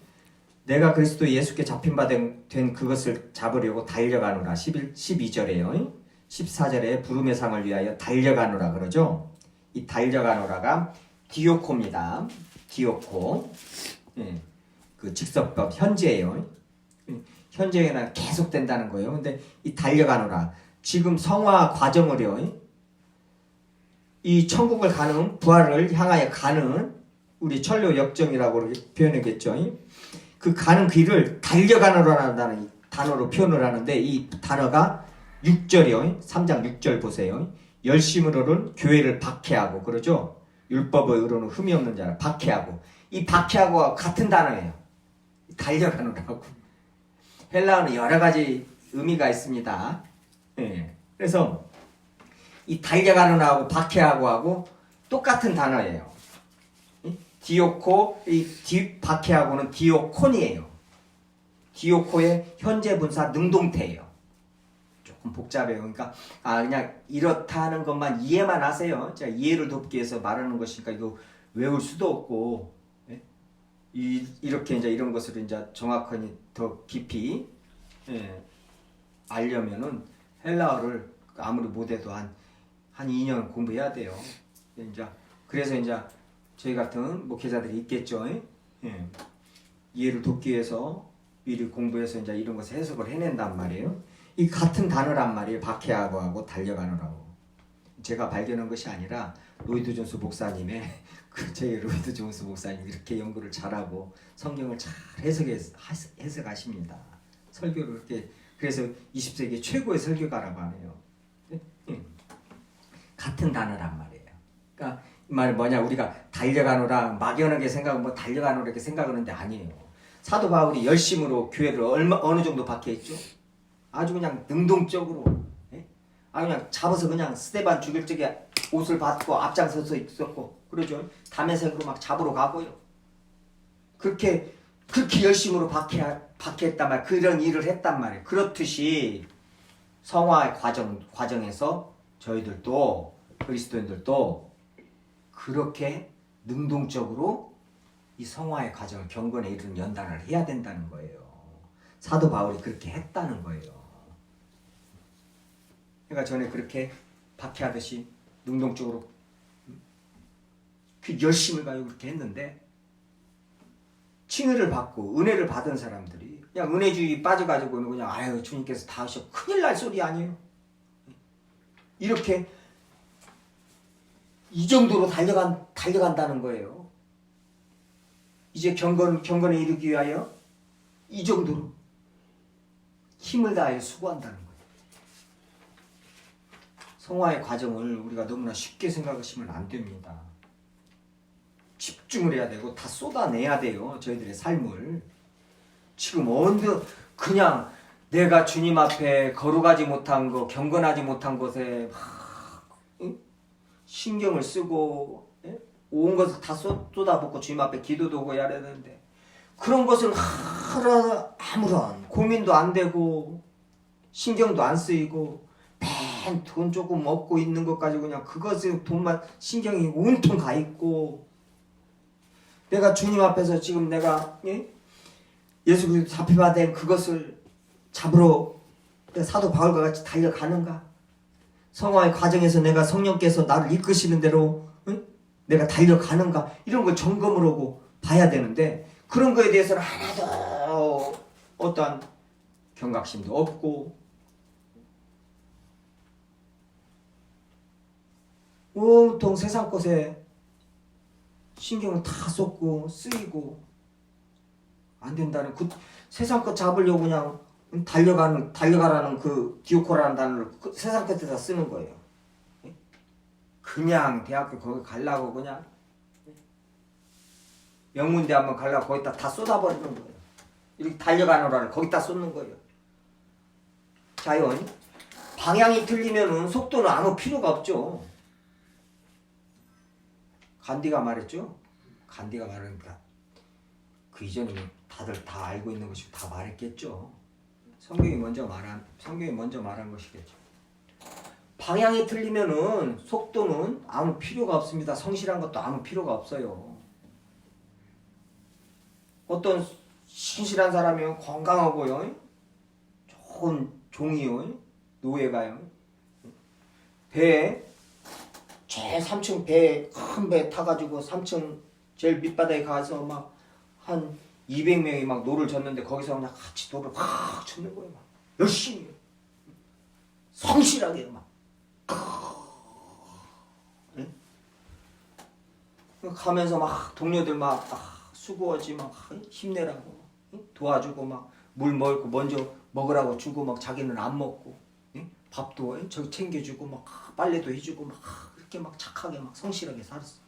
Speaker 1: 내가 그리스도 예수께 잡힌 바 된 그것을 잡으려고 달려가노라. 12절에요. 14절에 부름의 상을 위하여 달려가노라 그러죠. 이 달려가노라가 디오코입니다. 디오코. 예, 그 직설법 현재예요. 현재에는 계속된다는 거예요. 근데 이 달려가노라 지금 성화 과정을요. 이 천국을 가는 부활을 향하여 가는 우리 천료 역정이라고 표현하겠죠. 그 가는 길을 달려가노라는 단어로 표현을 하는데 이 단어가 6절이요. 3장 6절 보세요. 열심으로는 교회를 박해하고 그러죠. 율법의 의로는 흠이 없는 자를 박해하고 이 박해하고와 같은 단어예요. 달려가노라고. 헬라어는 여러 가지 의미가 있습니다. 예. 그래서 이 달려가노라고 박해하고 하고 똑같은 단어예요. 디오코, 박해하고는 디오콘이에요. 디오코의 현재 분사 능동태예요. 조금 복잡해요. 그러니까 그냥 이렇다는 것만 이해만 하세요. 제가 이해를 돕기 위해서 말하는 것이니까 이거 외울 수도 없고 이렇게 이제 이런 것을 이제 정확하게 더 깊이 알려면은 헬라어를 아무리 못해도 한 2년 공부해야 돼요. 이제 그래서 이제 저희 같은 목회자들이 있겠죠. 이해를 돕기 위해서 미리 공부해서 이제 이런 것을 해석을 해낸단 말이에요. 이 같은 단어란 말이에요. 박해하고 하고 달려가느라고. 제가 발견한 것이 아니라 로이드 존스 목사님의 제 로이드 존스 목사님 이렇게 연구를 잘하고 성경을 잘 해석하십니다. 설교를 이렇게 그래서 20세기 최고의 설교가라고 하네요. 같은 단어란 말이에요. 그러니까 이 말이 뭐냐 우리가 달려가노라 막연하게 생각하면 뭐 달려가노라 이렇게 생각하는데 아니에요. 사도 바울이 열심으로 교회를 어느 정도 박해했죠? 아주 그냥 능동적으로 그냥 잡아서 그냥 스데반 죽일 적에 옷을 받고 앞장서서 있었고 그러죠. 담에색으로 막 잡으러 가고요. 그렇게 열심으로 박해했단 말이에요. 그런 일을 했단 말이에요. 그렇듯이 성화의 과정에서 저희들도 그리스도인들도 그렇게 능동적으로 이 성화의 과정을 경건에 이르는 연단을 해야 된다는 거예요. 사도 바울이 그렇게 했다는 거예요. 그러니까 전에 그렇게 박해하듯이 능동적으로 그 열심을 가지고 그렇게 했는데 칭의를 받고 은혜를 받은 사람들이 그냥 은혜주의 빠져가지고는 그냥 주님께서 다 하셔 큰일 날 소리 아니에요. 이렇게 이 정도로 달려간다는 거예요. 이제 경건에 이르기 위하여 이 정도로 힘을 다해 수고한다는 거예요. 성화의 과정을 우리가 너무나 쉽게 생각하시면 안 됩니다. 집중을 해야 되고 다 쏟아내야 돼요. 저희들의 삶을. 지금 그냥 내가 주님 앞에 거룩하지 못한 거, 경건하지 못한 것에 신경을 쓰고 온 것을 다 쏟아붓고 주님 앞에 기도도 하고 해야 되는데 그런 것을 아무런 고민도 안 되고 신경도 안 쓰이고 맨 돈 조금 얻고 있는 것 가지고 그냥 그것에 돈만 신경이 온통 가 있고 내가 주님 앞에서 지금 내가 예수 그리스도 잡혀받은 그것을 잡으러 사도 바울과 같이 달려가는가? 성화의 과정에서 내가 성령께서 나를 이끄시는 대로 내가 달려가는가? 이런 걸 점검을 하고 봐야 되는데 그런 거에 대해서는 하나도 어떠한 경각심도 없고 온통 세상 것에 신경을 다 쏟고 쓰이고 안 된다는 그 세상 것 잡으려고 그냥 달려가라는 그 디오코라는 단어를 그 세상 끝에다 쓰는 거예요. 그냥 대학교 거기 가려고 그냥 명문대 한번 가려고 거기다 다 쏟아버리는 거예요. 이렇게 달려가노라를 거기다 쏟는 거예요. 자연 방향이 틀리면은 속도는 아무 필요가 없죠. 간디가 말했죠. 간디가 말하니까 그 이전에는 다들 다 알고 있는 것이고 다 말했겠죠. 성경이 먼저 말한 것이겠죠. 방향이 틀리면은 속도는 아무 필요가 없습니다. 성실한 것도 아무 필요가 없어요. 어떤 신실한 사람이요, 건강하고요, 좋은 종이요, 노예가요, 배에 제일 3층 배, 큰 배 타가지고 3층 제일 밑바닥에 가서 막 한 200명이 막 노를 젓는데 거기서 그냥 같이 노를 막 젓는 거예요. 막 열심히 성실하게 막 응? 가면서 막 동료들 막 수고하지 막 힘내라고 응? 도와주고 막 물 먹고 먼저 먹으라고 주고 막 자기는 안 먹고 응? 밥도 응? 저 챙겨주고 막 빨래도 해주고 막 그렇게 막 착하게 막 성실하게 살았어.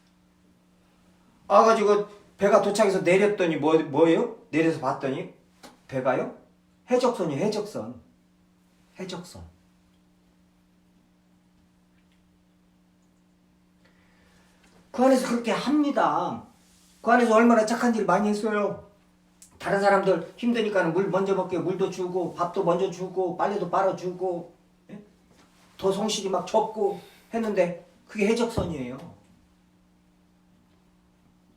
Speaker 1: 가지고 배가 도착해서 내렸더니 뭐예요? 내려서 봤더니 배가요? 해적선이에요. 해적선. 그 안에서 그렇게 합니다. 그 안에서 얼마나 착한 일 많이 했어요. 다른 사람들 힘드니까 물 먼저 먹게 물도 주고 밥도 먼저 주고 빨래도 빨아주고 예? 더 성실히 막 접고 했는데 그게 해적선이에요.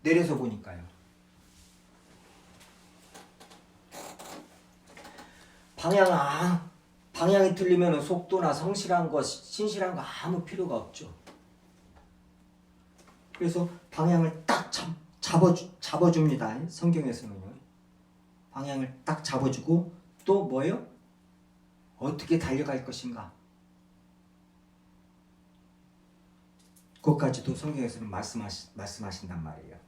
Speaker 1: 내려서 보니까요. 방향이 틀리면 속도나 성실한 것, 신실한 거 아무 필요가 없죠. 그래서 방향을 딱 잡아줍니다. 성경에서는요. 방향을 딱 잡아주고 또 뭐예요? 어떻게 달려갈 것인가? 그것까지도 성경에서는 말씀하신단 말이에요.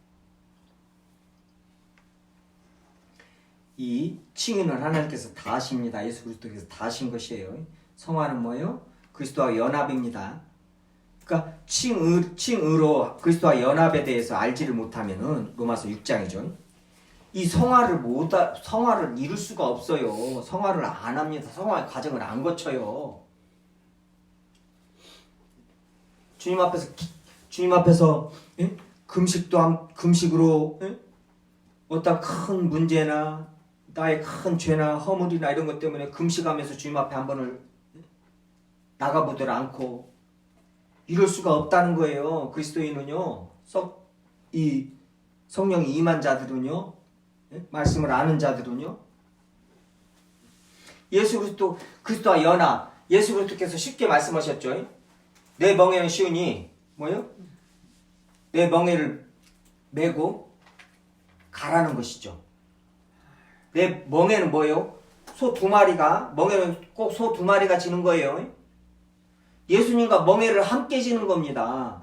Speaker 1: 이 칭의는 하나님께서 다 하십니다. 예수 그리스도께서 다 하신 것이에요. 성화는 뭐예요? 그리스도와 연합입니다. 그러니까 칭의로 그리스도와 연합에 대해서 알지를 못하면은 로마서 6장이죠. 이 성화를 이룰 수가 없어요. 성화를 안 합니다. 성화의 과정을 안 거쳐요. 주님 앞에서 예? 금식으로 예? 어떤 큰 문제나 나의 큰 죄나 허물이나 이런 것 때문에 금식하면서 주님 앞에 한 번을 나가보들 않고 이럴 수가 없다는 거예요. 그리스도인은요. 이 성령이 임한 자들은요. 말씀을 아는 자들은요. 예수 그리스도와 연합. 예수 그리스도께서 쉽게 말씀하셨죠. 내 멍에는 쉬우니 뭐요? 내 멍에를 메고 가라는 것이죠. 내 멍에는 뭐예요? 멍에는 꼭 소 2마리가 지는 거예요. 예수님과 멍에를 함께 지는 겁니다.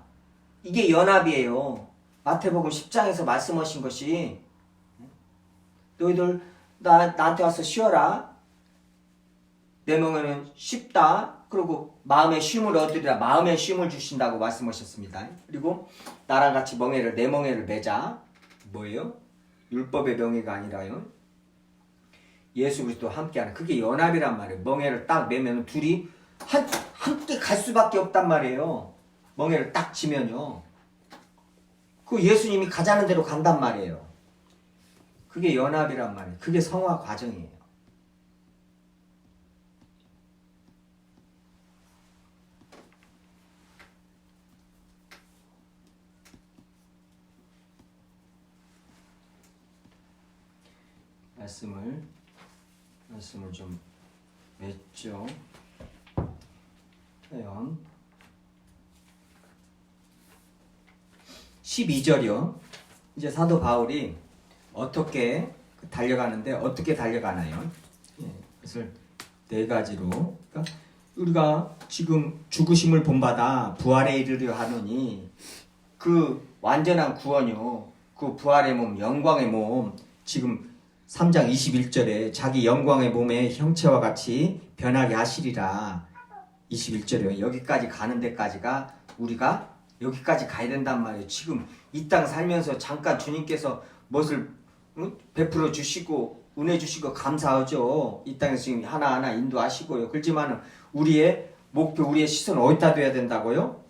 Speaker 1: 이게 연합이에요. 마태복음 10장에서 말씀하신 것이 너희들 나한테 와서 쉬어라. 내 멍에는 쉽다. 그리고 마음의 쉼을 얻으리라. 마음의 쉼을 주신다고 말씀하셨습니다. 그리고 나랑 같이 내 멍에를 매자. 뭐예요? 율법의 명예가 아니라요. 예수 그리스도와 함께하는 그게 연합이란 말이에요. 멍에를 딱 매면 둘이 함께 갈 수밖에 없단 말이에요. 멍에를 딱 지면요. 그 예수님이 가자는 대로 간단 말이에요. 그게 연합이란 말이에요. 그게 성화 과정이에요. 말씀을 좀 맺죠. 표현 12절이요. 이제 사도 바울이 어떻게 달려가는데 어떻게 달려가나요? 그것을 4가지로. 그러니까 우리가 지금 죽으심을 본받아 부활에 이르려 하노니 그 완전한 구원이요. 그 부활의 몸, 영광의 몸 지금 3장 21절에 자기 영광의 몸의 형체와 같이 변하게 하시리라. 21절에 여기까지 가는 데까지가 우리가 여기까지 가야 된단 말이에요. 지금 이 땅 살면서 잠깐 주님께서 무엇을 베풀어 주시고 은혜 주시고 감사하죠. 이 땅에서 지금 하나하나 인도하시고요. 그렇지만 우리의 목표, 우리의 시선 어디다 둬야 된다고요?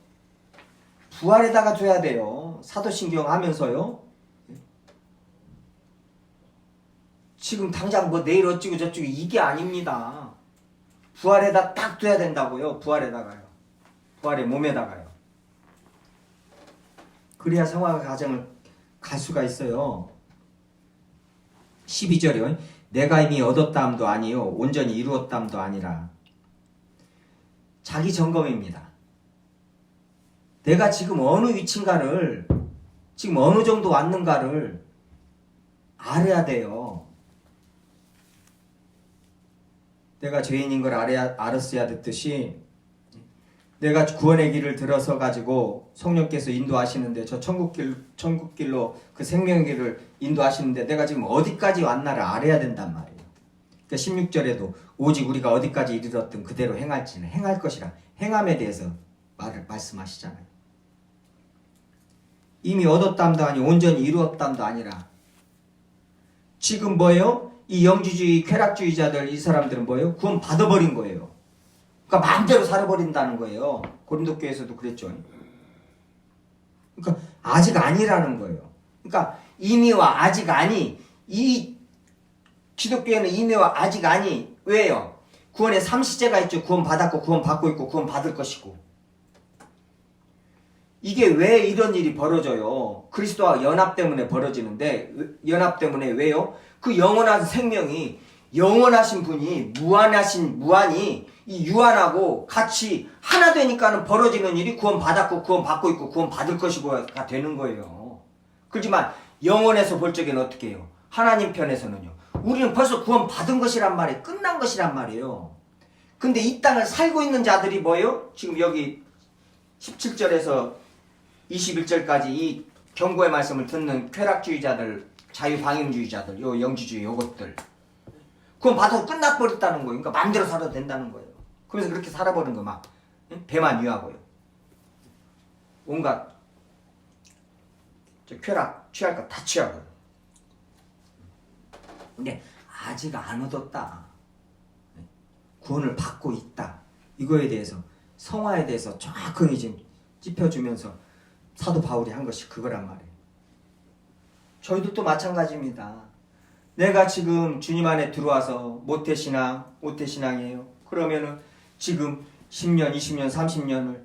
Speaker 1: 부활에다가 둬야 돼요. 사도신경 하면서요. 지금 당장 뭐 내일 어찌고 저찌고 이게 아닙니다. 부활에다 딱 둬야 된다고요. 부활에다가요. 부활의 몸에다가요. 그래야 성화 과정을 갈 수가 있어요. 12절이요. 내가 이미 얻었다함도 아니요 온전히 이루었다함도 아니라. 자기 점검입니다. 내가 지금 어느 위치인가를, 지금 어느 정도 왔는가를 알아야 돼요. 내가 죄인인 걸 알았어야 됐듯이 내가 구원의 길을 들어서 가지고 성령께서 인도하시는데 저 천국길로 그 생명의 길을 인도하시는데 내가 지금 어디까지 왔나를 알아야 된단 말이에요. 그러니까 16절에도 오직 우리가 어디까지 이르렀든 그대로 행할지는 행할 것이라 행함에 대해서 말씀하시잖아요. 이미 얻었담도 아니 온전히 이루었담도 아니라. 지금 뭐예요? 이 영주주의 쾌락주의자들 이 사람들은 뭐예요? 구원 받아버린 거예요. 그러니까 마음대로 살아버린다는 거예요. 고린도 교회에서도 그랬죠. 그러니까 아직 아니라는 거예요. 그러니까 이미와 아직 아니, 이 기독교에는 이미와 아직 아니. 왜요? 구원의 3시제가 있죠. 구원 받았고 구원 받고 있고 구원 받을 것이고. 이게 왜 이런 일이 벌어져요? 그리스도와 연합 때문에 벌어지는데, 연합 때문에 왜요? 그 영원한 생명이, 영원하신 분이 무한이 이 유한하고 같이 하나 되니까는 벌어지는 일이 구원 받았고 구원 받고 있고 구원 받을 것이고가 되는 거예요. 그렇지만 영원에서 볼 적에는 어떻게 해요? 하나님 편에서는요. 우리는 벌써 구원 받은 것이란 말이에요. 끝난 것이란 말이에요. 근데 이 땅을 살고 있는 자들이 뭐예요? 지금 여기 17절에서 21절까지 이 경고의 말씀을 듣는 쾌락주의자들, 자유방임주의자들, 요 영지주의 요것들. 그건 받아서 끝나버렸다는 거예요. 그러니까 마음대로 살아도 된다는 거예요. 그러면서 그렇게 살아버린 거 막 배만 유하고요. 온갖 쾌락 취할 거 다 취하고요. 근데 아직 안 얻었다. 구원을 받고 있다. 이거에 대해서 성화에 대해서 정확하게 지금 짚어주면서 사도 바울이 한 것이 그거란 말이에요. 저희도 또 마찬가지입니다. 내가 지금 주님 안에 들어와서 모태신앙이에요. 그러면은 지금 10년, 20년, 30년을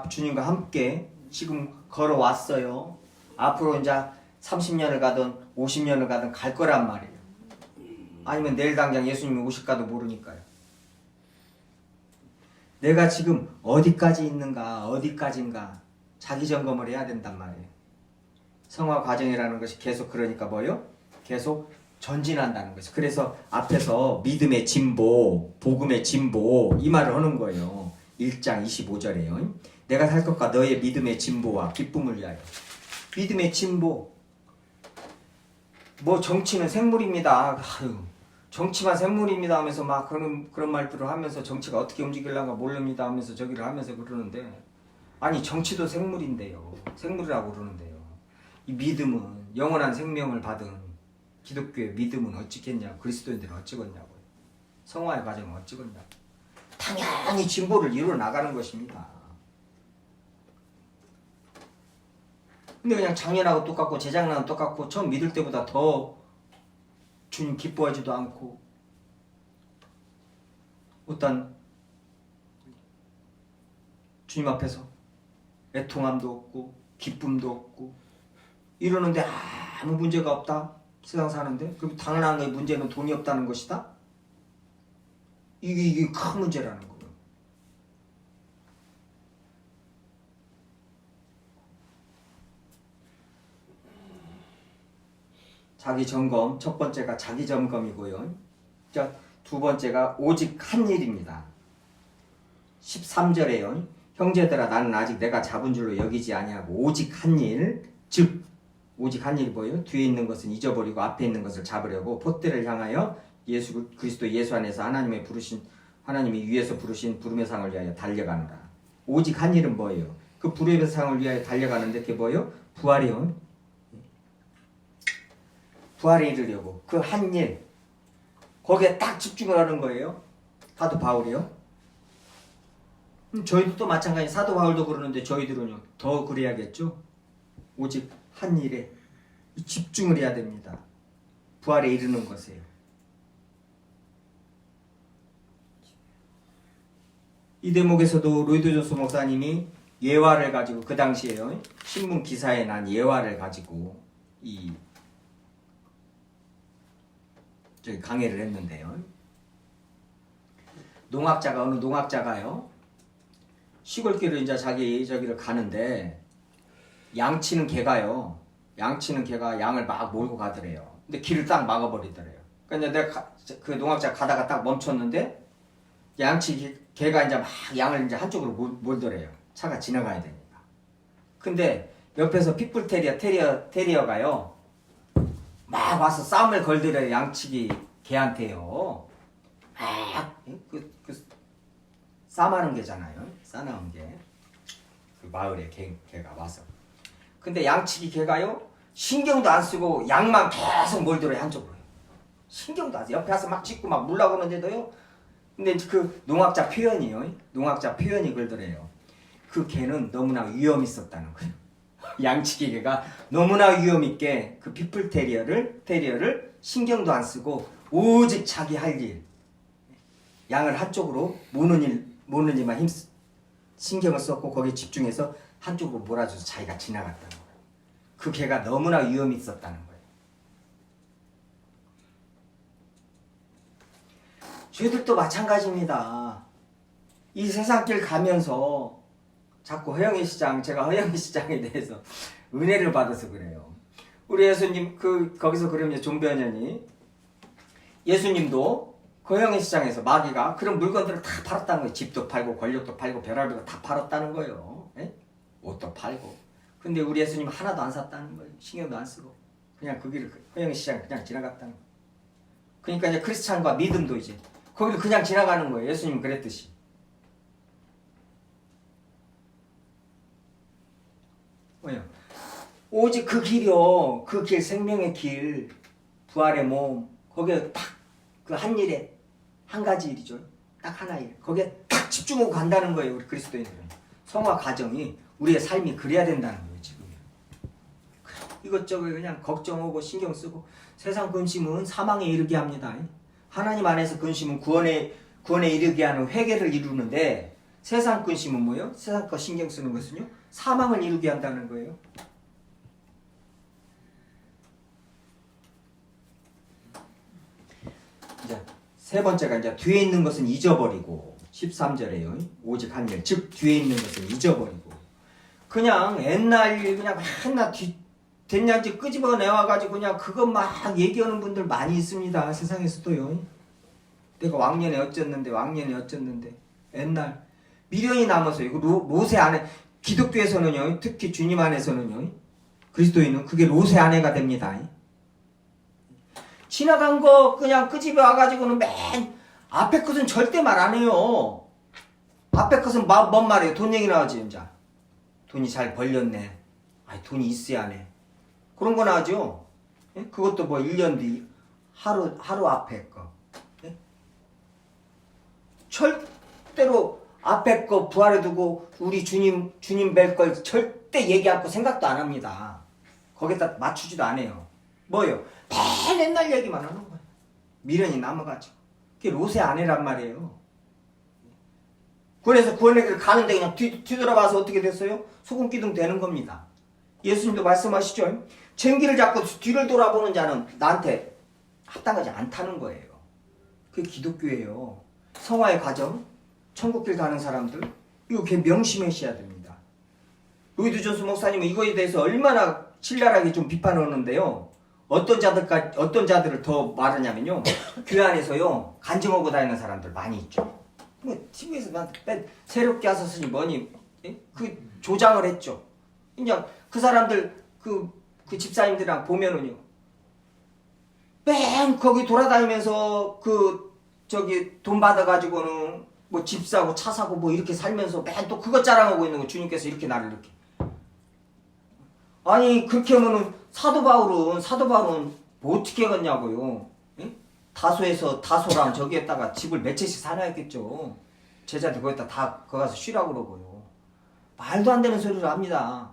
Speaker 1: 주님과 함께 지금 걸어왔어요. 앞으로 이제 30년을 가든 50년을 가든 갈 거란 말이에요. 아니면 내일 당장 예수님이 오실까도 모르니까요. 내가 지금 어디까지 있는가, 어디까지인가 자기 점검을 해야 된단 말이에요. 성화 과정이라는 것이 계속 그러니까 뭐요? 계속 전진한다는 것이. 그래서 앞에서 믿음의 진보, 복음의 진보 이 말을 하는 거예요. 1장 25절에요. 내가 살 것과 너의 믿음의 진보와 기쁨을 위하여. 믿음의 진보. 뭐 정치는 생물입니다. 아유, 정치만 생물입니다 하면서 막 그런 말들을 하면서 정치가 어떻게 움직이려는가 모릅니다 하면서 저기를 하면서 그러는데, 아니 정치도 생물인데요. 생물이라고 그러는데요. 이 믿음은 영원한 생명을 받은 기독교의 믿음은 어찌겠냐고, 그리스도인들은 어찌겠냐고요. 성화의 과정은 어찌겠냐고. 당연히 진보를 이루어 나가는 것입니다. 근데 그냥 작년하고 똑같고 재작년하고 똑같고 처음 믿을 때보다 더 주님 기뻐하지도 않고 어떤 주님 앞에서 애통함도 없고 기쁨도 없고 이러는데 아무 문제가 없다. 세상 사는데. 그럼 당연한 게 문제는 돈이 없다는 것이다. 이게 큰 문제라는 거예요. 자기 점검, 첫 번째가 자기 점검이고요. 자, 두 번째가 오직 한 일입니다. 13절에요. 형제들아 나는 아직 내가 잡은 줄로 여기지 아니하고 오직 한 일, 즉 오직 한 일이 뭐예요? 뒤에 있는 것은 잊어버리고 앞에 있는 것을 잡으려고 봇대를 향하여 예수 그리스도 예수 안에서 하나님이 위에서 부르신 부름의 상을 위하여 달려가노라. 오직 한 일은 뭐예요? 그 부름의 상을 위하여 달려가는데 그게 뭐예요? 부활이요. 부활에 이르려고 그 한 일 거기에 딱 집중을 하는 거예요. 사도 바울이요. 저희도 또 마찬가지. 사도 바울도 그러는데 저희들은요 더 그래야겠죠. 오직 한 일에 집중을 해야 됩니다. 부활에 이르는 것이에요. 이 대목에서도 로이드 존스 목사님이 예화를 가지고 그 당시에요 신문 기사에 난 예화를 가지고 이 저기 강의를 했는데요. 어느 농학자가요 시골길을 이제 저기를 가는데 양치는 개가 양을 막 몰고 가더래요. 근데 길을 딱 막아버리더래요. 그러니까 내가 그 농학자 가다가 딱 멈췄는데 양치 개가 이제 막 양을 이제 한쪽으로 몰더래요. 차가 지나가야 되니까. 근데 옆에서 핏불 테리어가요 막 와서 싸움을 걸더래요. 양치기 개한테요. 막 싸마는 개잖아요. 싸나운 개. 그 마을에 개가 와서. 근데 양치기 개가요 신경도 안 쓰고 양만 계속 몰더래요. 한쪽으로. 신경도 안 써. 옆에 와서 막 짖고 막 물라고 하는데도요. 근데 그 농학자 표현이 그러더래요. 그 개는 너무나 위험 있었다는 거예요. 양치기 개가 너무나 위험 있게 그 핏불 테리어를 신경도 안 쓰고 오직 자기 할 일, 양을 한쪽으로 모는 일만 신경을 썼고 거기에 집중해서 한쪽으로 몰아줘서 자기가 지나갔다는 거예요. 그 개가 너무나 위험이 있었다는 거예요. 저희들도 마찬가지입니다. 이 세상길 가면서 자꾸 제가 허영희 시장에 대해서 은혜를 받아서 그래요. 우리 예수님 거기서 그러면 존변현이 예수님도 허영희 시장에서 마귀가 그런 물건들을 다 팔았다는 거예요. 집도 팔고 권력도 팔고 별의별 거 다 팔았다는 거예요. 에? 옷도 팔고. 근데 우리 예수님 하나도 안 샀다는 거예요. 신경도 안 쓰고 그냥 그 길을 허영희 시장 그냥 지나갔다는 거예요. 그러니까 이제 크리스찬과 믿음도 이제 거기를 그냥 지나가는 거예요. 예수님은 그랬듯이. 뭐요? 오직 그 길이요. 그 길, 생명의 길, 부활의 몸, 거기에 딱 그 한 일에 한 가지 일이죠. 딱 하나 일. 거기에 딱 집중하고 간다는 거예요. 우리 그리스도인들은. 성화 가정이 우리의 삶이 그래야 된다는 거예요. 지금. 이것저것 그냥 걱정하고 신경 쓰고 세상 근심은 사망에 이르게 합니다. 하나님 안에서 근심은 구원에 이르게 하는 회개를 이루는데 세상 근심은 뭐예요? 세상 거 신경 쓰는 것은요? 사망을 이루게 한다는 거예요. 이제 세 번째가 이제 뒤에 있는 것은 잊어버리고 13절에요. 오직 한 일, 즉 뒤에 있는 것은 잊어버리고 그냥 옛날 일 그냥 맨날 됐냐지 끄집어내와가지고 그냥 그것 막 얘기하는 분들 많이 있습니다. 세상에서도요. 내가 왕년에 어쨌는데 옛날 미련이 남아서 이거 로세 안에 기독교에서는요 특히 주님 안에서는요 그리스도인은 그게 로세 아내가 됩니다. 지나간 거 그냥 끄집어 와가지고는 맨 앞에 것은 절대 말 안 해요. 앞에 것은 뭔 말이에요? 돈 얘기 나오지 이제. 돈이 잘 벌렸네. 아이 돈이 있어야 하네. 그런 거 나오죠. 예? 그것도 뭐 1년 뒤 하루 앞에 거. 예? 절대로 앞에 거 부활해 두고 우리 주님 뵐 걸 절대 얘기 않고 생각도 안 합니다. 거기다 맞추지도 않아요. 뭐예요? 맨 옛날 얘기만 하는 거예요. 미련이 남아가지고. 그게 로세 아내란 말이에요. 그래서 구원의 길을 가는데 그냥 뒤돌아봐서 어떻게 됐어요? 소금 기둥 되는 겁니다. 예수님도 말씀하시죠. 쟁기를 잡고 뒤를 돌아보는 자는 나한테 합당하지 않다는 거예요. 그게 기독교예요. 성화의 과정, 천국길 가는 사람들 이거 명심하셔야 됩니다. 로이드 존스 목사님은 이거에 대해서 얼마나 신랄하게 좀 비판하는데요. 어떤 자들을 더 말하냐면요. 교회 안에서요 간증하고 다니는 사람들 많이 있죠. 뭐 TV에서 나한테 새롭게 하셨으니 뭐니 그 조장을 했죠. 그냥 그 사람들 그 그 집사님들이랑 보면은요. 맨 거기 돌아다니면서 돈 받아가지고는 뭐 집 사고 차 사고 뭐 이렇게 살면서 맨 또 그것 자랑하고 있는 거 주님께서 이렇게 나를 이렇게. 아니 그렇게 하면은 사도 바울은 뭐 어떻게 하겠냐고요. 예? 다소랑 저기에다가 집을 몇 채씩 사놔야겠죠. 제자들 거기다 다 거기 가서 쉬라고 그러고요. 말도 안 되는 소리를 합니다.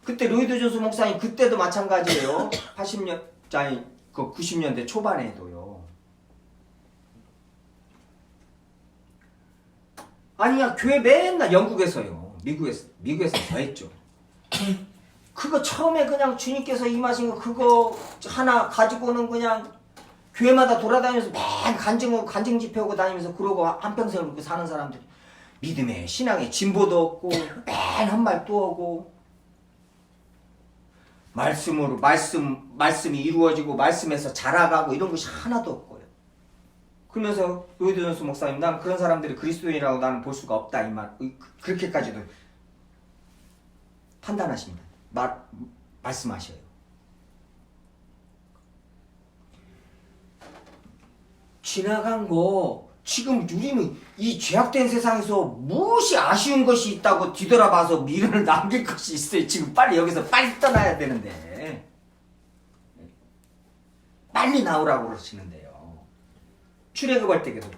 Speaker 1: 그때 로이드 존스 목사님 그때도 마찬가지예요. 90년대 초반에도요. 아니야 교회 맨날 영국에서요. 미국에서 더 했죠. 그거 처음에 그냥 주님께서 임하신 거 그거 하나 가지고는 그냥 교회마다 돌아다니면서 맨 간증 집회하고 다니면서 그러고 한평생을 그렇게 사는 사람들이 믿음에 신앙에 진보도 없고 맨 한 말 또 하고 말씀이 이루어지고 말씀에서 자라가고 이런 것이 하나도 없고요. 그러면서 로이드 존스 목사님 난 그런 사람들이 그리스도인이라고 나는 볼 수가 없다 이 말 그렇게까지도 판단하십니다. 말씀하셔요. 지나간 거 지금 우리는 이 죄악된 세상에서 무엇이 아쉬운 것이 있다고 뒤돌아봐서 미련을 남길 것이 있어요. 지금 여기서 빨리 떠나야 되는데 빨리 나오라고 그러시는데요. 출애굽할 때에도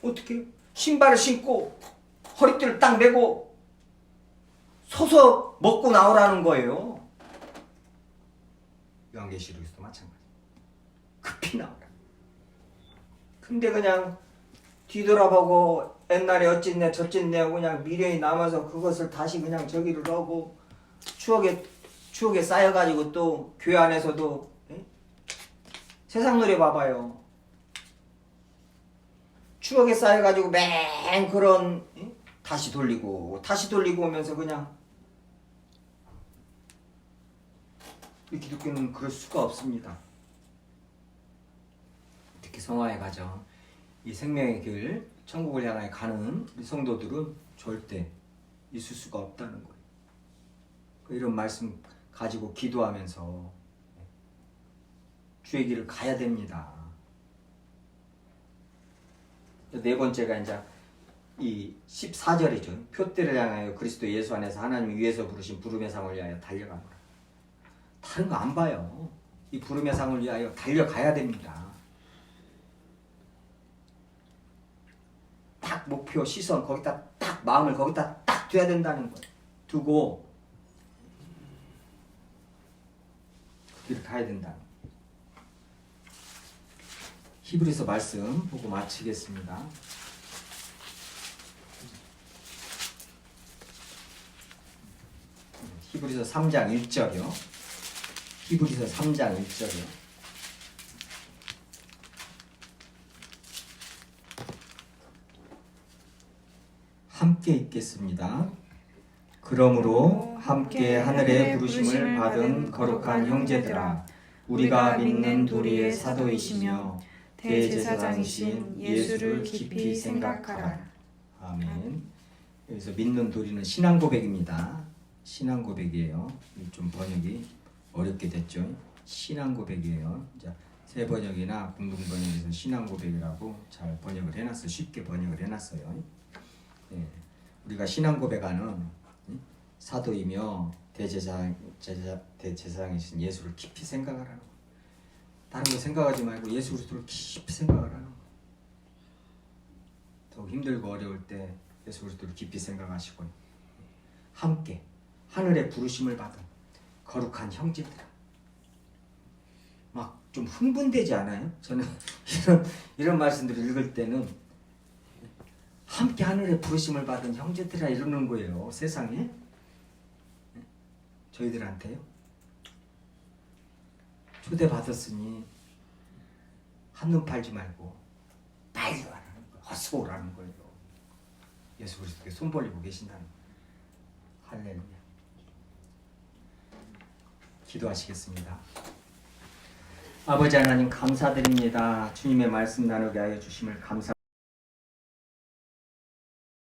Speaker 1: 어떻게 신발을 신고 허리띠를 딱 매고 서서 먹고 나오라는 거예요. 요한계시록에서도 마찬가지. 급히 나오라. 근데 그냥 뒤돌아보고 옛날에 어쨌네 저쨌네 하고 그냥 미련이 남아서 그것을 다시 그냥 저기를 하고 추억에 쌓여가지고 또 교회 안에서도 세상 노래 봐봐요. 추억에 쌓여가지고 맨 그런 다시 돌리고 오면서 그냥 우리 기독교는 그럴 수가 없습니다. 특히 성화의 과정, 이 생명의 길, 천국을 향해 가는 우리 성도들은 절대 있을 수가 없다는 거예요. 이런 말씀 가지고 기도하면서 주의 길을 가야 됩니다. 네 번째가 이제 이 14절이죠. 표대를 향하여 그리스도 예수 안에서 하나님 위에서 부르신 부름의 상을 위하여 달려가노라. 다른 거 안 봐요. 이 부름의 상을 위하여 달려가야 됩니다. 딱 목표, 시선 거기다 딱 마음을 거기다 딱 둬야 된다는 거예요. 두고 그 길을 가야 된다. 히브리서 말씀 보고 마치겠습니다. 히브리서 3장 1절이요. 히브리서 3장 1절이요. 함께 읽겠습니다. 그러므로 함께 하늘의 부르심을 받은 거룩한 형제들아, 우리가 믿는 도리의 사도이시며 대제사장이신 예수를 깊이 생각하라. 아멘. 여기서 믿는 도리는 신앙 고백입니다. 신앙 고백이에요. 좀 번역이 어렵게 됐죠. 신앙 고백이에요. 새 번역이나 공동 번역에서 신앙 고백이라고 잘 번역을 해놨어요. 쉽게 번역을 해놨어요. 예, 우리가 신앙 고백하는 사도이며 대제사장이신 예수를 깊이 생각하라는 거. 다른 거 생각하지 말고 예수 그리스도를 깊이 생각하라는 거. 더 힘들고 어려울 때 예수 그리스도를 깊이 생각하시고 함께 하늘의 부르심을 받은 거룩한 형제들아. 막 좀 흥분되지 않아요? 저는 이런 말씀들을 읽을 때는 함께 하늘의 부르심을 받은 형제들아 이러는 거예요. 세상에 저희들한테요. 초대받았으니 한눈 팔지 말고 빨리 와라는 거예요. 어서 오라는 거예요. 예수 그리스도께 손 벌리고 계신다는 거예요. 할렐루야. 기도하시겠습니다. 아버지 하나님 감사드립니다. 주님의 말씀 나누게 하여 주심을 감사드립니다.